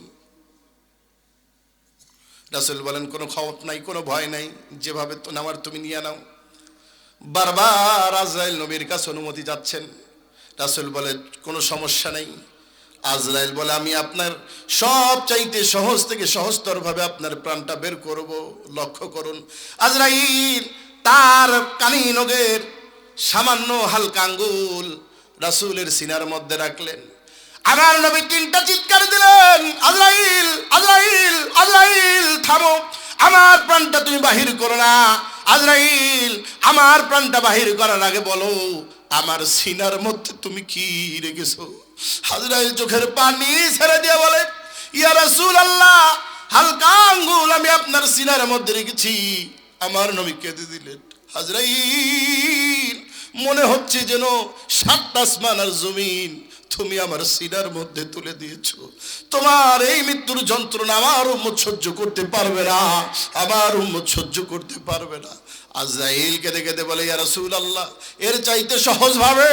রাসূল বলেন কোনো খওফ নাই, কোনো ভয় নাই, যেভাবে তো নেওয়ার তুমি নিয়ে নাও। বারবার আজরাইল নবীর কাছে অনুমতি যাচ্ছেন, রাসূল বলে কোনো সমস্যা নেই। আজরাইল বলে আমি আপনার সব চাইতে সহজ থেকে সহজতর ভাবে আপনার প্রাণটা বের করব। লক্ষ্য করুন, আজরাইল তার কানি নগের সামান্য হালকা আঙ্গুল রাসূলের সিনার মধ্যে রাখলেন। আমার নবী তিনটা চিৎকার দিলেন, আজরাইল আজরাইল আজরাইল থামো, আমার প্রাণটা তুমি বাহির করো না। আজরাইল আমার প্রাণটা বাহির করার আগে বলো আমার সিনার মধ্যে তুমি কি রেখেছো। আজরাইল চোখের পানি ছেড়ে দিয়ে বলে, ইয়া রাসূলুল্লাহ, হালকা আঙ্গুল আমি আপনার সিনার মধ্যে রেখেছি। আমার নবী কেঁদে দিলেন। আজরাইল, মনে হচ্ছে যেন সাতটা আসমান আর জমিন তুমি আমার সিনার মধ্যে তুলে দিয়েছো। তোমার এই মৃত্যুর যন্ত্রণা আমার উম্মত সহ্য করতে পারবে না, আমার উম্মত সহ্য করতে পারবে না। আজরাইল কেঁদে কেঁদে বলে, ইয়া রাসূলুল্লাহ, এর চাইতে সহজ ভাবে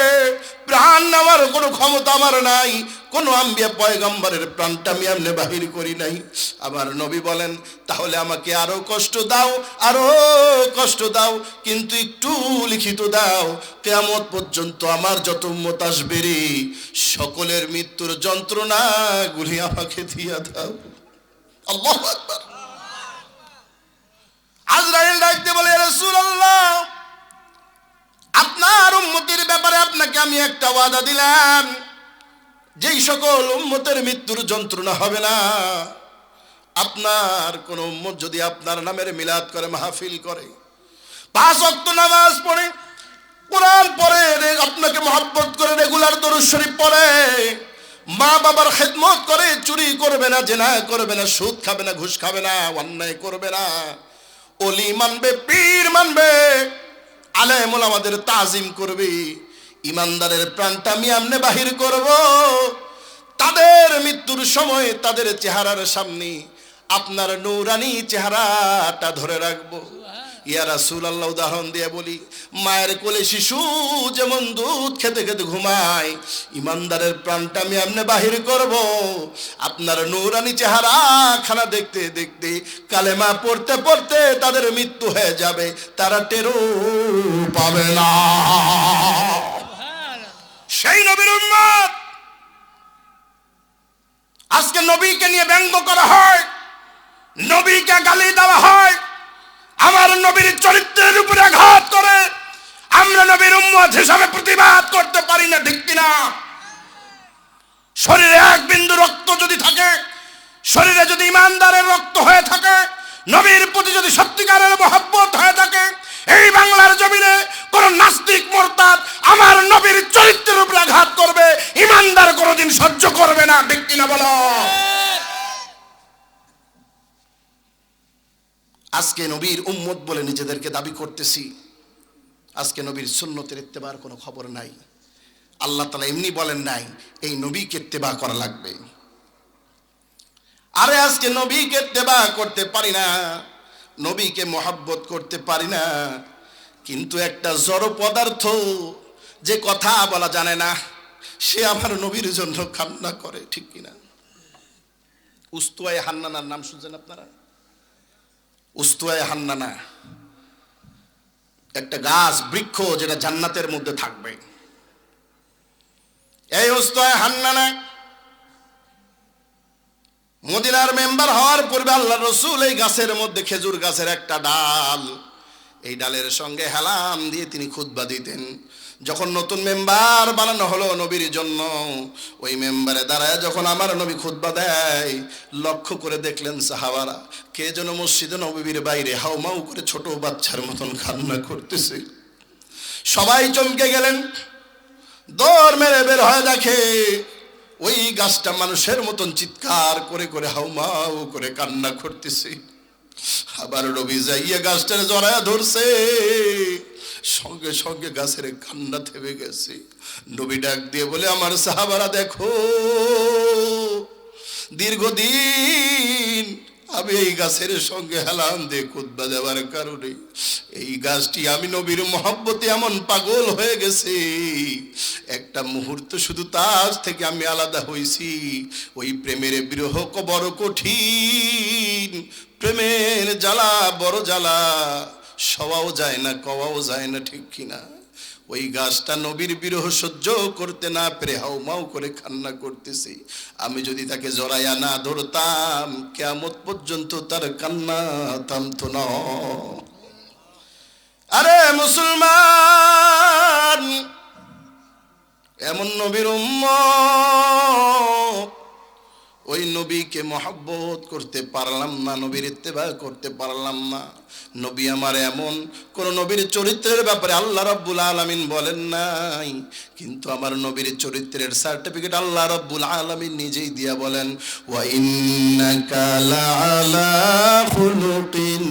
প্রাণ নেওয়ার কোনো ক্ষমতা আমার নাই, কোনো আম্বিয়া পয়গম্বরের প্রাণটা আমি এমনি বাহির করি নাই। আমার নবী বলেন, তাহলে আমাকে আরো কষ্ট দাও, আরো কষ্ট দাও, কিন্তু একটু লিখিত দাও, কিয়ামত পর্যন্ত আমার যত উম্মত আসবে রে সকলের মৃত্যুর যন্ত্রণাগুলি আমাকে দিয়া দাও। আল্লাহু আকবার। আজরাইল ডাকতে বলে, ইয়া রাসূলুল্লাহ, আপনার উম্মতের ব্যাপারে আপনাকে আমি একটা ওয়াদা দিলাম, যেই সকল উম্মতের মৃত্যুর যন্ত্রণা হবে না, আপনার কোন উম্মত যদি আপনার নামের মিলাদ করে, মাহফিল করে, 5 ওয়াক্ত নামাজ পড়ে, কোরআন পড়ে, আপনাকে মহব্বত করে, রেগুলার দরুদ শরীফ পড়ে, মা বাবার খেদমত করে, চুরি করবে না, জেনা করবে না, সুদ খাবে না, ঘুষ খাবে না, অন্যায় করবে না, ওলি মানবে, পীর মানবে, আলেম ওলামাদের তাজিম করবে, ইমানদারের প্রাণটা আমি আমনে বাহির করব। তাদের মৃত্যুর সময় তাদের চেহারার সামনে আপনার নূরানি চেহারাটা ধরে রাখবো। ইয়া রাসূলুল্লাহ, উদাহরণ দিয়ে বলি, মায়ের কোলে শিশু যেমন দুধ খেতে খেতে ঘুমায়, ইমানদারের প্রাণটা আমি আমনে বাহির করব। আপনার নূরানি চেহারা খানা দেখতে দেখতে, কালেমা পড়তে পড়তে তাদের মৃত্যু হয়ে যাবে, তারা টেরও পাবে না। সেই নবীর উম্মত আজকে নবীকে নিয়ে ব্যঙ্গ করা হয়, নবীকে গালি দেওয়া হয়, আমার নবীর চরিত্রের উপরে আঘাত করে আমরা নবীর উম্মত হিসাবে প্রতিবাদ করতে পারি না, ঠিক কিনা? শরীরে এক বিন্দু রক্ত যদি থাকে, শরীরে যদি ইমানদারের রক্ত হয়ে থাকে, নবীর প্রতি যদি সত্যিকারের মহব্বত হয়ে থাকে, এই বাংলার জমিনে কোন নাস্তিক মুরতাদ আমার নবীর চরিত্রের উপরে আঘাত করবে, ইমানদার কোনদিন সহ্য করবে না, ঠিক কিনা বলো? আজকে নবীর উম্মত বলে নিজেদেরকে দাবি করতেছি, আজকে নবীর সুন্নতের ইত্তেবার কোনো খবর নাই। আল্লাহ তাআলা এমনি বলেন নাই এই নবীকে ইত্তেবা করা লাগবে। আরে আজকে নবীকে ইত্তেবা করতে পারি না, নবীকে মহব্বত করতে পারি না, কিন্তু একটা জড় পদার্থ যে কথা বলা জানে না, সে আমার নবীর জন্য কান্না করে, ঠিক কিনা? উস্তুয়ায়ে হান্নানার নাম শুনছেন আপনারা? উস্তুয়ায়ে হান্নানা একটা গাছ, বৃক্ষ, যেটা জান্নাতের মধ্যে থাকবে। এই উস্তুয়ায়ে হান্নানা মদিনার মেম্বার হওয়ার পূর্বে আল্লাহ রাসূল এই গাছের মধ্যে, খেজুর গাছের একটা ডাল, এই ডালের সঙ্গে হেলাম দিয়ে তিনি খুতবা দিতেন। যখন নতুন মেম্বার বানানো হলো নবীর জন্য, ওই মেম্বারে দাঁড়ায় যখন আমার নবী খুতবা দেয়, লক্ষ্য করে দেখলেন সাহাবারা কে যেন মসজিদে নববীর বাইরে হাউমাউ করে ছোট বাচ্চার মতন কান্না করতেছে। সবাই চমকে গেলেন, দৌড় মেরে বের হয়ে দেখে ওই গাছটা মানুষের মতন চিৎকার করে করে হাউমাউ করে কান্না করতেছে। আবার নবী যাইয়া গাছটার জড়ায়া ধরছে, সঙ্গে সঙ্গে গাছের কান্না থেমে গেছে। নবী ডাক দিয়ে বলে, আমার সাহাবারা দেখো, দীর্ঘদিন আমি এই গাছের সঙ্গে হেলান দিয়ে খুতবা দেওয়ার কারণে এই গাছটি আমি নবীর মহব্বতে এমন পাগল হয়ে গেছে, একটা মুহূর্ত শুধু তার থেকে আমি আলাদা হইছি। ওই প্রেমের বিরহ বড় কঠিন, প্রেমের জ্বালা বড় জ্বালা, সওয়াও যায় না কওয়াও যায় না, ঠিক কিনা? ওই গাছটা নবীর বিরহ সহ্য করতে না পেরে হাউমাউ করে কান্না করতেছে। আমি যদি তাকে জড়াইয়া না ধরতাম, কিয়ামত পর্যন্ত তার কান্না থামতো না। আরে মুসলমান, এমন নবীর উম্মত, ওই নবীকে মহব্বত করতে পারলাম না, নবীর ইত্তেবা করতে পারলাম না। নবী আমার এমন কোন নবীর চরিত্রের ব্যাপারে আল্লাহ রাব্বুল আলামিন বলেন নাই, কিন্তু আমার নবীর চরিত্রের সার্টিফিকেট আল্লাহ রাব্বুল আলামিন নিজেই দিয়া বলেন, ওয়া ইন্নাকা লাআলা খুলুকিন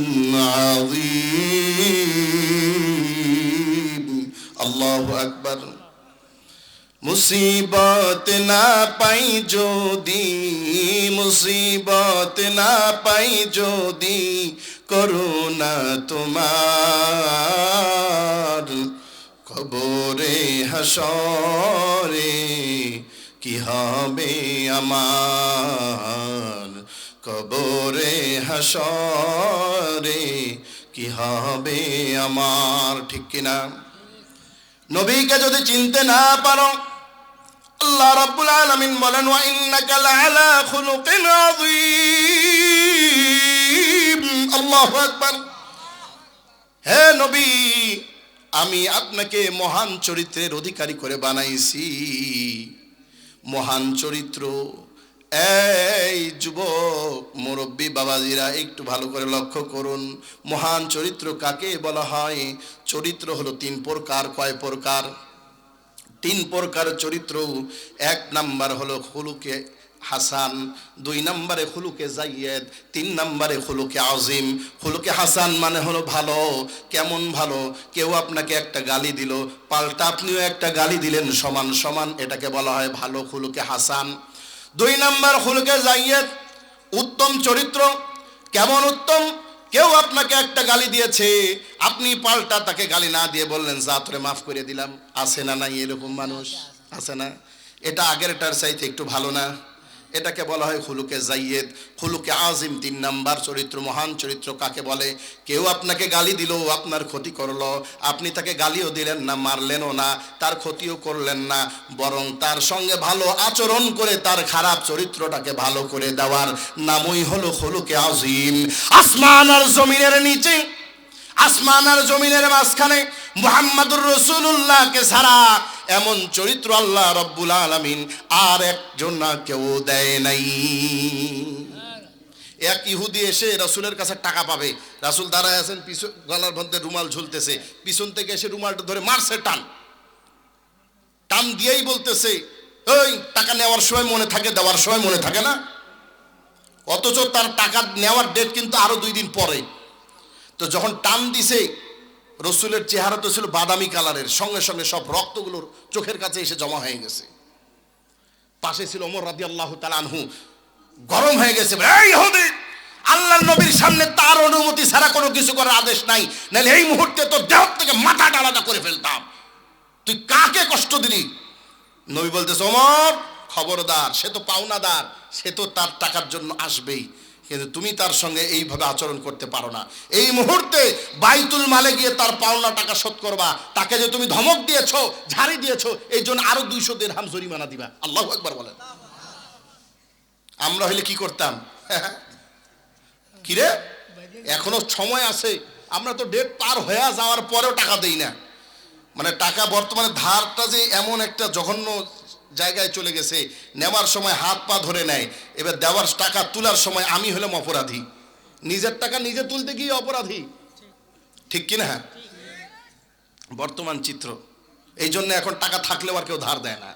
আযীম। আল্লাহু আকবার। মুসিবত না পাই যদি, মুসিবত না পাই যদি, করুণা তোমার, কবরে হাসরে কি হবে আমার, কবরে হাসরে কি হবে আমার, ঠিক কিনা? নবীকে যদি চিনতে না পারো, আল্লাহ রাব্বুল আলামিন বলেন, ওয়া ইন্নাকা লাআলা খুলুকিন আযীম। আল্লাহু আকবার। হে নবী, আমি আপনাকে মহান চরিত্রের অধিকারী করে বানাইছি। মহান চরিত্র, এই যুবক মুরব্বী বাবাজিরা একটু ভালো করে লক্ষ্য করুন, মহান চরিত্র কাকে বলা হয়? চরিত্র হলো তিন প্রকার। কয় প্রকার? তিন প্রকার চরিত্র। এক নাম্বার হলো খুলুকে হাসান, দুই নম্বরে খুলুকে জাইয়েদ, তিন নম্বরে খুলুকে আজিম। খুলুকে হাসান মানে হলো ভালো। কেমন ভালো? কেউ আপনাকে একটা গালি দিল, পাল্টা আপনিও একটা গালি দিলেন, সমান সমান, এটাকে বলা হয় ভালো, খুলুকে হাসান। দুই নম্বর খুলুকে জাইয়েদ, উত্তম চরিত্র। কেমন উত্তম? কেউ আপনাকে একটা গালি দিয়েছে, আপনি পাল্টা তাকে গালি না দিয়ে বললেন, যা তোরে মাফ করে দিলাম। আছে না নাই এরকম মানুষ? আছে না? এটা আগেরটার চাইতে একটু ভালো না? এটাকে বলা হয় খুলুকে জাইয়েদ। খুলুকে আজিম তিন নাম্বার চরিত্র। মহান চরিত্র কাকে বলে? কেউ আপনাকে গালি দিল, আপনার ক্ষতি করলো, আপনি তাকে গালিও দিলেন না, মারলেনও না, তার ক্ষতিও করলেন না, বরং তার সঙ্গে ভালো আচরণ করে তার খারাপ চরিত্রটাকে ভালো করে দেওয়ার নামই হলো খুলুকে আজিম। আসমান আর জমিনের নিচে, আসমান আর জমিনের মাঝখানে মুহাম্মাদুর রাসূলুল্লাহকে ছাড়া এমন চরিত্র আল্লাহ রাব্বুল আলামিন আর একজন না কেউ দেয় নাই। এক ইহুদি এসে রাসূলের কাছে টাকা পাবে, রাসূল দাঁড়ায় আছেন, পিছন গলার মধ্যে রুমাল ঝুলতেছে, পিছন থেকে এসে রুমালটা ধরে মারছে, টান টান দিয়েই বলতেছে, ওই টাকা নেওয়ার সময় মনে থাকে, দেওয়ার সময় মনে থাকে না? অথচ তার টাকা নেওয়ার ডেট কিন্তু আরো 2 দিন পরে। তো যখন টান দিছে, রসুলের চেহারা তো ছিল বাদামি কালারের, সঙ্গে সঙ্গে সব রক্তগুলোর চোখের কাছে এসে জমা হয়ে গেছে। পাশে ছিল ওমর রাদিয়াল্লাহু তাআলা আনহু, গরম হয়ে গেছে, এই ইহুদি, আল্লাহর নবীর সামনে তার অনুমতি ছাড়া কোনো কিছু করার আদেশ নাই, নাহলে এই মুহূর্তে তোর দেহ থেকে মাথাটা আলাদা করে ফেলতাম, তুই কাকে কষ্ট দিলি? নবী বলতেছে, ওমর খবরদার, সে তো পাওনাদার, সে তো তার টাকার জন্য আসবেই, কিন্তু তুমি তার সঙ্গে এইভাবে আচরণ করতে পারো না। এই মুহূর্তে বাইতুল মালে গিয়ে তার পাওনা টাকা শোধ করবা, তাকে যে তুমি ধমক দিয়েছো, ঝাড়ি দিয়েছো, এই জন্য আরো 200 দিরহাম জরিমানা দিবা। আল্লাহু আকবার বলেন। আমরা হইলে কি করতাম? কিরে, এখনো সময় আছে, আমরা তো ডেট পার হয়ে যাওয়ার পরেও টাকা দেই না। মানে টাকা বর্তমানে ধারটা যে এমন একটা জঘন্য জায়গায় চলে গেছে, নেওয়ার সময় হাত পা ধরে নেয়, এবার দেওয়ার টাকা তোলার সময় আমি হলাম অপরাধী, নিজের টাকা নিজে তুলতে গিয়ে অপরাধী, ঠিক কিনা? বর্তমান চিত্র। এই জন্য এখন টাকা থাকলেও আর কেউ ধার দেয় না,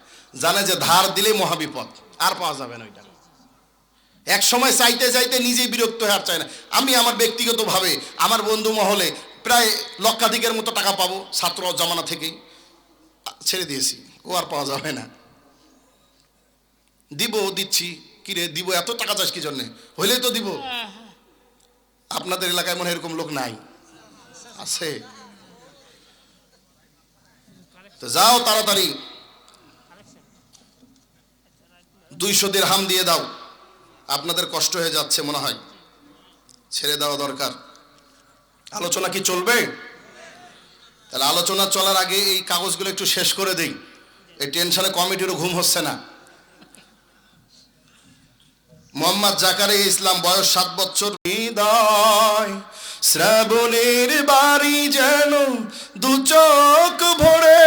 জানে যে ধার দিলে মহাবিপদ, আর পাওয়া যাবে না ওইটা। এক সময় চাইতে চাইতে নিজেই বিরক্ত হয়ে আর চায় না। আমি আমার ব্যক্তিগতভাবে আমার বন্ধু মহলে প্রায় লক্ষাধিকের মতো টাকা পাবো, ছাত্র জমানা থেকেই ছেড়ে দিয়েছি, ও আর পাওয়া যাবে না। দিব, দিচ্ছি, কিরে দিব, এত টাকা চাস কি জন্যে? হইলেই তো দিব, আপনাদের এলাকায় মনে হয় এরকম লোক নাই, আছে? তো যাও তাড়াতাড়ি 200 দিরহাম দিয়ে দাও, আপনাদের কষ্ট হয়ে যাচ্ছে মনে হয়, ছেড়ে দেওয়া দরকার। আলোচনা কি চলবে? তাহলে আলোচনা চলার আগে এই কাগজগুলো একটু শেষ করে দেই, এই টেনশনে কমিটিরও ঘুম হচ্ছে না। মোহাম্মদ জাকারিয়া ইসলাম, বয়স 7 বছর। হৃদয় শ্রাবণের বাড়ি যেন দু চোখ ভরে,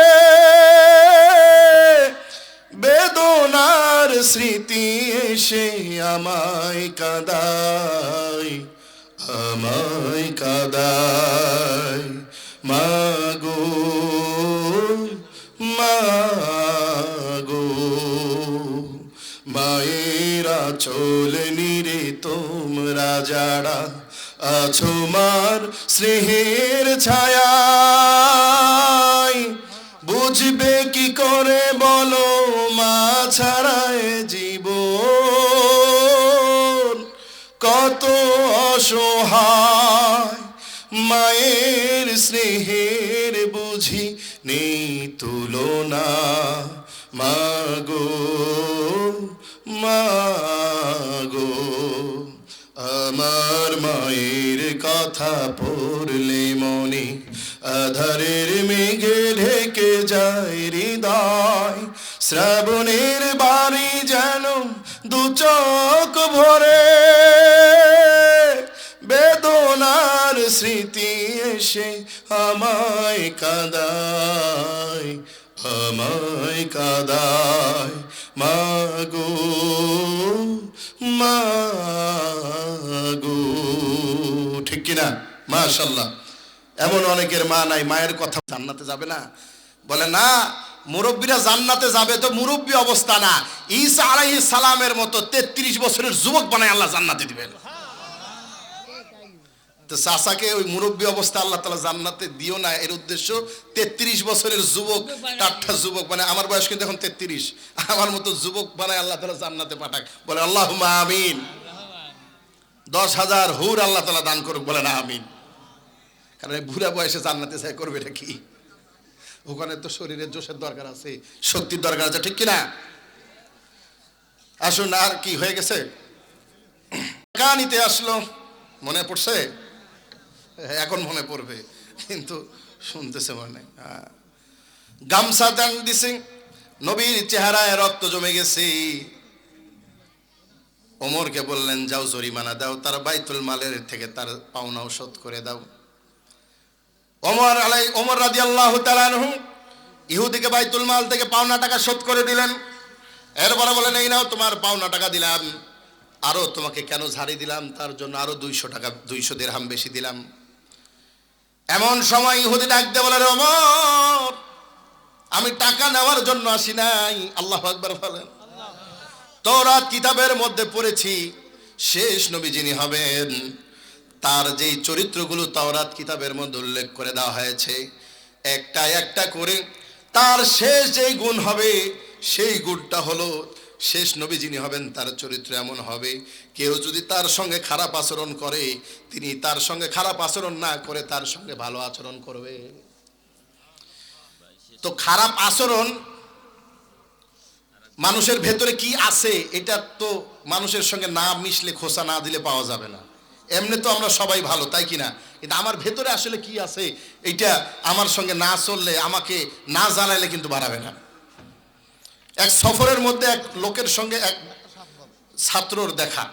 বেদনার স্মৃতি এসে আমায় কাঁদায়, আমায় কাঁদায়। মাগো মাগো মায়েরা চোল নিরে তোমরা যারা আছো মার স্নেহের ছায়ায়, বুঝবে কি করে বলো মা ছাড়ায় জীবন কত অসহায়। মায়ের স্নেহের বুঝি নেই তুলনা, মাগো মাগো। আমার মায়ের কথা পড়লে মনে আধারের মেঘে ঢেকে যায় হৃদয়, শ্রাবণের বাড়ি যেন দু চোখ ভরে, বেদনার স্মৃতি এসে আমায় কাঁদায়, আমায় কাঁদায়। মাগো মাগো, ঠিক কিনা? মাশাআল্লাহ। এমন অনেকের মা নাই, মায়ের কথা। জান্নাতে যাবে না? বলে না, মুরব্বীরা জান্নাতে যাবে তো মুরব্বী অবস্থা না, ঈসা আলাইহিস সালামের মতো 33 বছরের যুবক বানায় আল্লাহ জান্নাতে দিবেন। তো চাচাকে ওই মুরব্বী অবস্থা আল্লাহ তাআলা জান্নাতে দিও না, এর উদ্দেশ্য 33 বছরের যুবক, টাট্টা যুবক মানে আমার বয়স কিন্তু এখন 33, আমার মতো যুবক বানায় আল্লাহ তাআলা জান্নাতে পাঠাক। বলে আল্লাহুম্মা আমিন। 10,000 হুর আল্লাহ তাআলা দান করুক, বলে না আমিন। কারণ এই বুড়া বয়সে জান্নাতে চাই করবে এটা কি? ওখানে তো শরীরের জোশের দরকার আছে, শক্তির দরকার আছে, ঠিক কিনা? আসুন, আর কি হয়ে গেছে? টাকা নিতে আসলো, মনে পড়ছে? এখন মনে পড়বে, কিন্তু শুনতেছে মনে নাই। গামছা দান দিছে, নবীর চেহারায় রক্ত জমে গেছে। ওমরকে বললেন যাও জরিমানা দাও, তার বাইতুল মালের থেকে তার পাওনাও শোধ করে দাও। ওমর রাদিয়াল্লাহু তাআলা আনহু ইহুদিকে বাইতুল মাল থেকে পাওনা টাকা শোধ করে দিলেন। এরপরে বলেন এই নাও তোমার পাওনা টাকা দিলাম, আরো তোমাকে কেন ঝাড়ি দিলাম তার জন্য আরো 200 টাকা, 200 দিরহাম বেশি দিলাম। এমন সময় ইহুদি ডাক দিয়ে বলে, ওমর আমি টাকা নেওয়ার জন্য আসি নাই। আল্লাহু আকবার বলেন। তাওরাত কিতাবের মধ্যে পড়েছি শেষ নবী যিনি হবেন তার যেই চরিত্রগুলো তাওরাত কিতাবের মধ্যে উল্লেখ করে দেওয়া হয়েছে, একটা একটা করে তার শেষ যেই গুণ হবে সেই গুণটা হলো শেষ নবী যিনি হবেন তার চরিত্র এমন হবে, কেউ যদি তার সঙ্গে খারাপ আচরণ করে তিনি তার সঙ্গে খারাপ আচরণ না করে তার সঙ্গে ভালো আচরণ করবে। তো খারাপ আচরণ মানুষের ভেতরে কি আছে এটা তো মানুষের সঙ্গে না মিশলে, খোসা না দিলে পাওয়া যাবে না। এমনি তো আমরা সবাই ভালো, তাই কিনা? কিন্তু আমার ভেতরে আসলে কি আছে এইটা আমার সঙ্গে না চললে, আমাকে না জানাইলে কিন্তু বাড়াবে না। এক সফরের মধ্যে এক লোকের সঙ্গে এক ছাত্রর দেখা,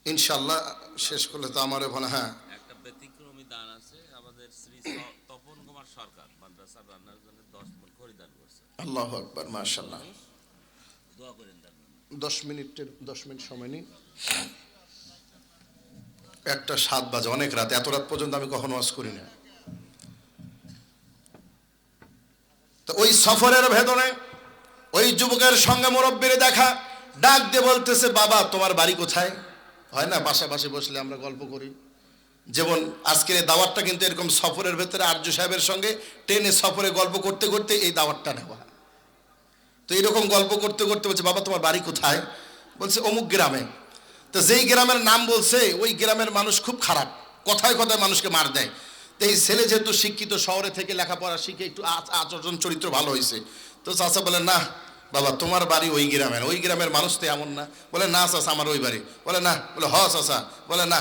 ইনশাআল্লাহ শেষ করলে তো আমারও ভালো। হ্যাঁ, একটা ব্যতিক্রমী দান আছে, আমাদের শ্রী তপন কুমার সরকার মাদ্রাসার রান্নার জন্য 10 মণ খরিদান করছে। আল্লাহু আকবার, মাশাআল্লাহ। দোয়া করেন তার জন্য। 10 মিনিট সময় নিন। 1:07 বাজে, অনেক রাত, এত রাত পর্যন্ত আমি কখনো ওয়াজ করি না। তো ওই সফরের ভেতরে ওই যুবকের সঙ্গে মুরব্বির দেখা, ডাক দিয়ে বলতেছে বাবা তোমার বাড়ি কোথায়? হয় না পাশাপাশি বসলে আমরা গল্প করি, যেমন আজকের এই দাওয়াতটা কিন্তু এরকম সফরের ভেতরে আরজু সাহেবের সঙ্গে ট্রেনে সফরে গল্প করতে করতে এই দাওয়াতটা নেওয়া। তো এরকম গল্প করতে করতে বলছে বাবা তোমার বাড়ি কোথায়? বলছে অমুক গ্রামে। তো যেই গ্রামের নাম বলছে ওই গ্রামের মানুষ খুব খারাপ, কথায় কথায় মানুষকে মার দেয়। তো এই ছেলে যেহেতু শিক্ষিত, শহরে থেকে লেখাপড়া শিখে একটু আচরণ চরিত্র ভালো হয়েছে, তো চাচা বলে না বাবা তোমার বাড়ি ওই গ্রামের, ওই গ্রামের মানুষ তো এমন না। বলে না চাচা আমার ওই বাড়ি। বলে না। বলে হ চাচা। বলে না।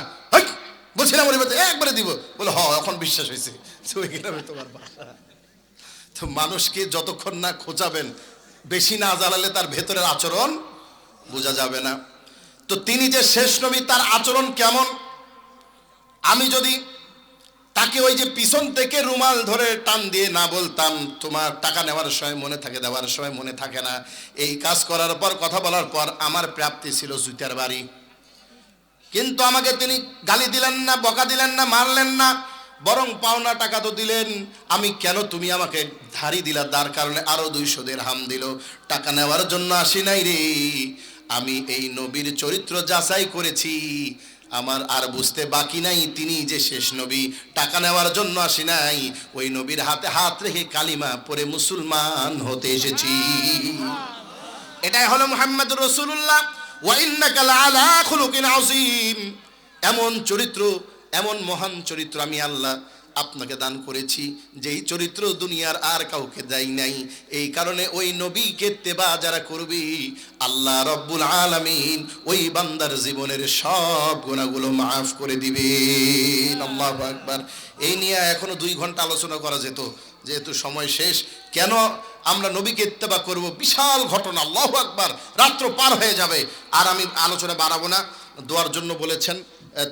বলছিলাম ওই বাড়িতে একবারে দিব। বলে হ এখন বিশ্বাস হয়েছে ওই গ্রামে তোমার বাসা। তো মানুষকে যতক্ষণ না খোঁজাবেন, বেশি না জ্বালালে তার ভেতরের আচরণ বোঝা যাবে না। তো তিনি যে শেষ নবী, তার আচরণ কেমন? আমি যদি তাকে ওই যে পিছন থেকে রুমাল ধরে টান দিয়ে না বলতাম তোমার টাকা নেওয়ার সময় মনে থাকে, দেওয়ার সময় মনে থাকে না, এই কাজ করার পর, কথা বলার পর আমার প্রাপ্তি ছিল জুতার বাড়ি। কিন্তু আমাকে তিনি গালি দিলেন না, বকা দিলেন না, মারলেন না, বরং পাওনা টাকা তো দিলেন। আমি কেন, তুমি আমাকে ধারি দিলা, তার কারণে আরো 200 দিরহাম দিল। টাকা নেওয়ার জন্য আসি নাই রে, আমি এই নবীর চরিত্র যাচাই করেছি, আমার আর বুঝতে বাকি নাই তিনি যে শেষ নবী। টাকা নেওয়ার জন্য আসি নাই, ওই নবীর হাতে হাত রেখে কালিমা পরে মুসলমান হতে এসেছি। এটাই হলো মুহাম্মদুর রাসূলুল্লাহ। ওয়া ইন্নাকা লাআলা খুলুকিন আযীম। এমন চরিত্র, এমন মহান চরিত্র আমি আল্লাহ আপনাকে দান করেছি, যেই চরিত্র দুনিয়ার আর কাউকে দেয় নাই। এই কারণে ওই নবীকে ইত্তেবা যারা করবি, আল্লাহ রব্বুল আলামিন ওই বান্দার জীবনের সব গুনাহগুলো মাফ করে দিবেন। আল্লাহু আকবার। এই নিয়ে এখনো 2 ঘন্টা আলোচনা করা যেত, যেহেতু সময় শেষ। কেন আমরা নবীকে ইত্তেবা করব, বিশাল ঘটনা। আল্লাহু আকবার। রাত্র পার হয়ে যাবে। আর আমি আলোচনা বাড়াবো না। দোয়ার জন্য বলেছেন,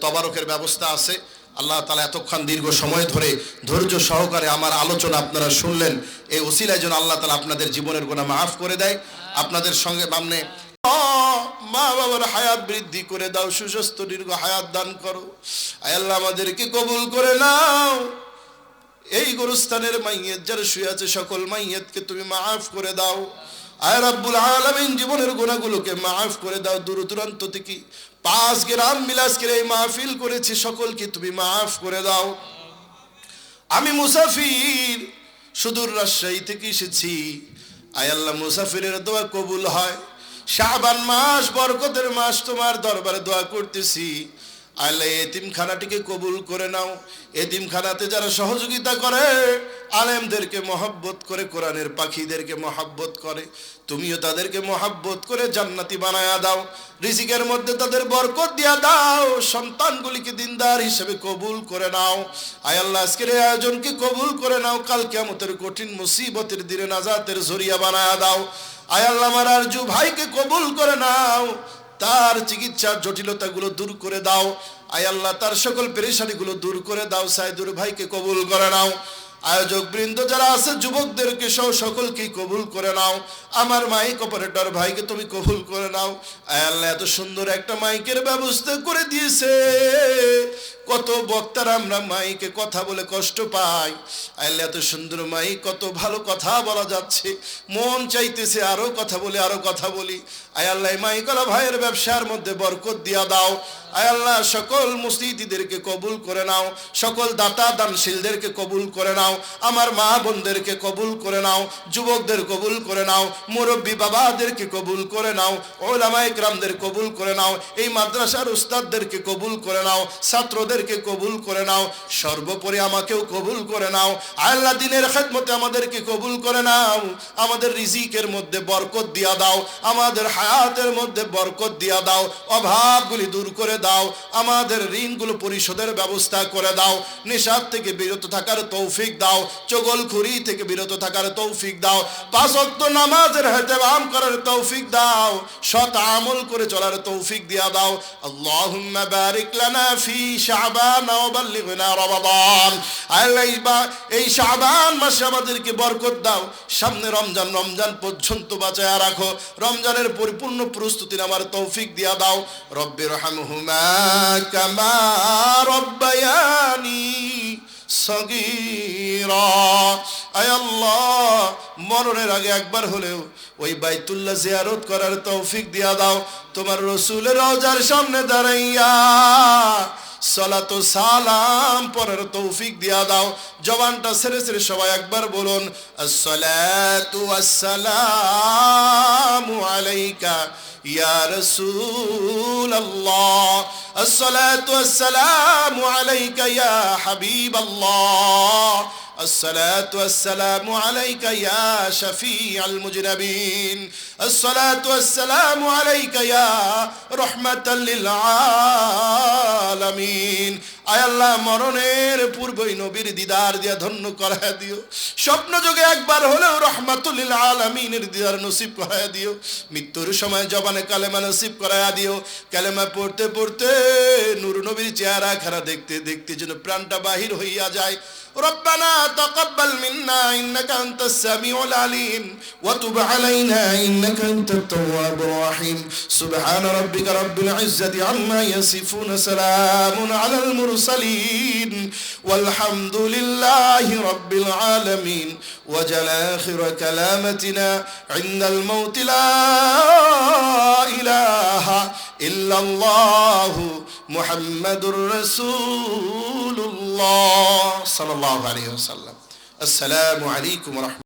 তবারকের ব্যবস্থা আছে। আল্লাহ তাআলা এতক্ষণ দীর্ঘ সময় ধরে ধৈর্য সহকারে আমার আলোচনা আপনারা শুনলেন, এই ওসিলায় যেন আল্লাহ তাআলা আপনাদের জীবনের গুনাহ মাফ করে দেয়। আপনাদের সঙ্গে সামনে মা বাবার হায়াত বৃদ্ধি করে দাও, সুস্বাস্থ্য দীর্ঘ হায়াত দান করো। আয় আল্লাহ আমাদেরকে কবুল করে নাও। এই গোরস্থানের মাইয়্যত যারা শুয়ে আছে, সকল মাইয়্যতকে তুমি মাফ করে দাও। আয় রাব্বুল আলামিন জীবনের গুনাহগুলোকে মাফ করে দাও। দূর দূরান্ত থেকে 5 গ্রাম মিলাজকে এই মাহফিল করেছি, সকলকে তুমি মাফ করে দাও। আমি মুসাফির, সুদূর রাজশাহী থেকে এসেছি। আয় আল্লাহ মুসাফিরের দোয়া কবুল হয়। শাবান মাস বরকতের মাস, তোমার দরবারে দোয়া করতেছি। আল্লাহ এতিমখানাটিকে কবুল করে নাও। এতিমখানাতে যারা সহযোগিতা করে, আলেমদেরকে মহব্বত করে, কোরআনের পাখিদেরকে মহব্বত করে, তুমিও তাদেরকে মহব্বত করে জান্নাতি বানায়া দাও। রিজিকের মধ্যে তাদের বরকত দিয়া দাও। সন্তানগুলিকে দিনদার হিসেবে কবুল করে নাও। আয় আল্লাহ আজকের এই আয়োজনকে কবুল করে নাও। কাল কিয়ামতের কঠিন মুসিবতের দিনে নাজাতের জরিয়া বানায়া দাও। আয় আল্লাহ আমার আরজু ভাইকে কবুল করে নাও। তার চিকিৎসার জটিলতাগুলো দূর করে দাও। আয় আল্লাহ তার সকল পেরেশানিগুলো দূর করে দাও। সাইদুর ভাইকে কবুল করে নাও। আয়োজক বৃন্দ যারা আছে, যুবকদেরকে সহ সকলকেই কবুল করে নাও। আমার মাইক অপারেটর ভাইকে তুমি কবুল করে নাও। আয় আল্লাহ এত সুন্দর একটা মাইকের ব্যবস্থা করে দিয়েছে। কত বক্তারা আমরা মাইকে কথা বলে কষ্ট পাই। আল্লাহ এত সুন্দর মাইক, কত ভালো কথা বলা যাচ্ছে, মন চাইতেছে আরো কথা বলি, আরো কথা বলি। আয় আল্লাহ মাইকলা ভাইয়ের ব্যবসার মধ্যে বরকত দিয়া দাও। আয় আল্লাহ সকল মুসলিদিদেরকে কবুল করে নাও। সকল দাতা দানশীলদেরকে কবুল করে নাও। আমার মা বোনদেরকে কবুল করে নাও। যুবকদের কবুল করে নাও। মুরব্বী বাবাদেরকে কবুল করে নাও। উলামায়ে কেরামদের কবুল করে নাও। এই মাদ্রাসার উস্তাদদেরকে কবুল করে নাও। ছাত্রদেরকে কবুল করে নাও। সর্বোপরি আমাকেও কবুল করে নাও। আল্লাহ দিনের খেদমতে আমাদেরকে কবুল করে নাও। আমাদের রিজিকের মধ্যে বরকত দিয়া দাও। আমাদের হায়াতের মধ্যে বরকত দিয়া দাও। অভাবগুলি দূর করে দাও। আমাদের ঋণগুলো পরিশোধের ব্যবস্থা করে দাও। নেশার থেকে বিরত থাকার তৌফিক দাও। চগলখুরি থেকে বিরত থাকার তৌফিক দাও। 5 ওয়াক্ত নামাজের ইহতিরাম করার তৌফিক দাও। সৎ আমল করে চলার তৌফিক দিয়া দাও। আল্লাহুম্মা বারিক লানা ফি শাবান ওয়া বাল্লিগনা রমাদান। আল্লাহ এই শাবান মাসে আমাদেরকে বরকত দাও। সামনে রমজান, রমজান পর্যন্ত বাঁচায়া রাখো। রমজানের পরিপূর্ণ প্রস্তুতি আমার তৌফিক দিয়া দাও। রব্বিরহামহুমা কামা রব্বায়ানি সগীরা। আয় আল্লাহ মরণের আগে একবার হলেও ওই বাইতুল্লাহ জিয়ারত করার তৌফিক দিয়া দাও। তোমার রাসূলের রওজার সামনে দাঁড়াইয়া সালাতু সালাম পড়ার তৌফিক দিয়া দাও। জবানটা ছেড়ে ছেড়ে সবাই একবার বলুন, আসসালাতু ওয়াসসালামু আলাইকা ইয়া রাসূলাল্লাহ, আসসালাতু ওয়াসসালামু আলাইকা ইয়া হাবিবাল্লাহ, الصلاة والسلام عليك يا شفيع المذنبين، الصلاة والسلام عليك يا رحمة للعالمين। আয় আল্লাহ, মরণের পূর্বই নবীর দিদার দিয়া ধন্য করায় দিও। স্বপ্ন যোগে একবার হলেও রহমাতুল লিল আলামিনের দিদার নসিব করায় দিও। মৃত্যুর সময় জবানে কালেমা নসিব করায় দিও। কালেমা পড়তে পড়তে নূর নবীর চেহারা খারা দেখতে দেখতে যেন প্রাণটা বাহির হইয়া যায়। ربنا تقبل منا إنك أنت السميع العليم وتب علينا إنك أنت التواب الرحيم سبحان ربك رب العزة عما يصفون سلام على المرسلين والحمد لله رب العالمين وجل آخر كلامتنا عند الموت لا إله إلا الله محمد رسول الله صلى الله عليه وسلم السلام عليكم ورحمة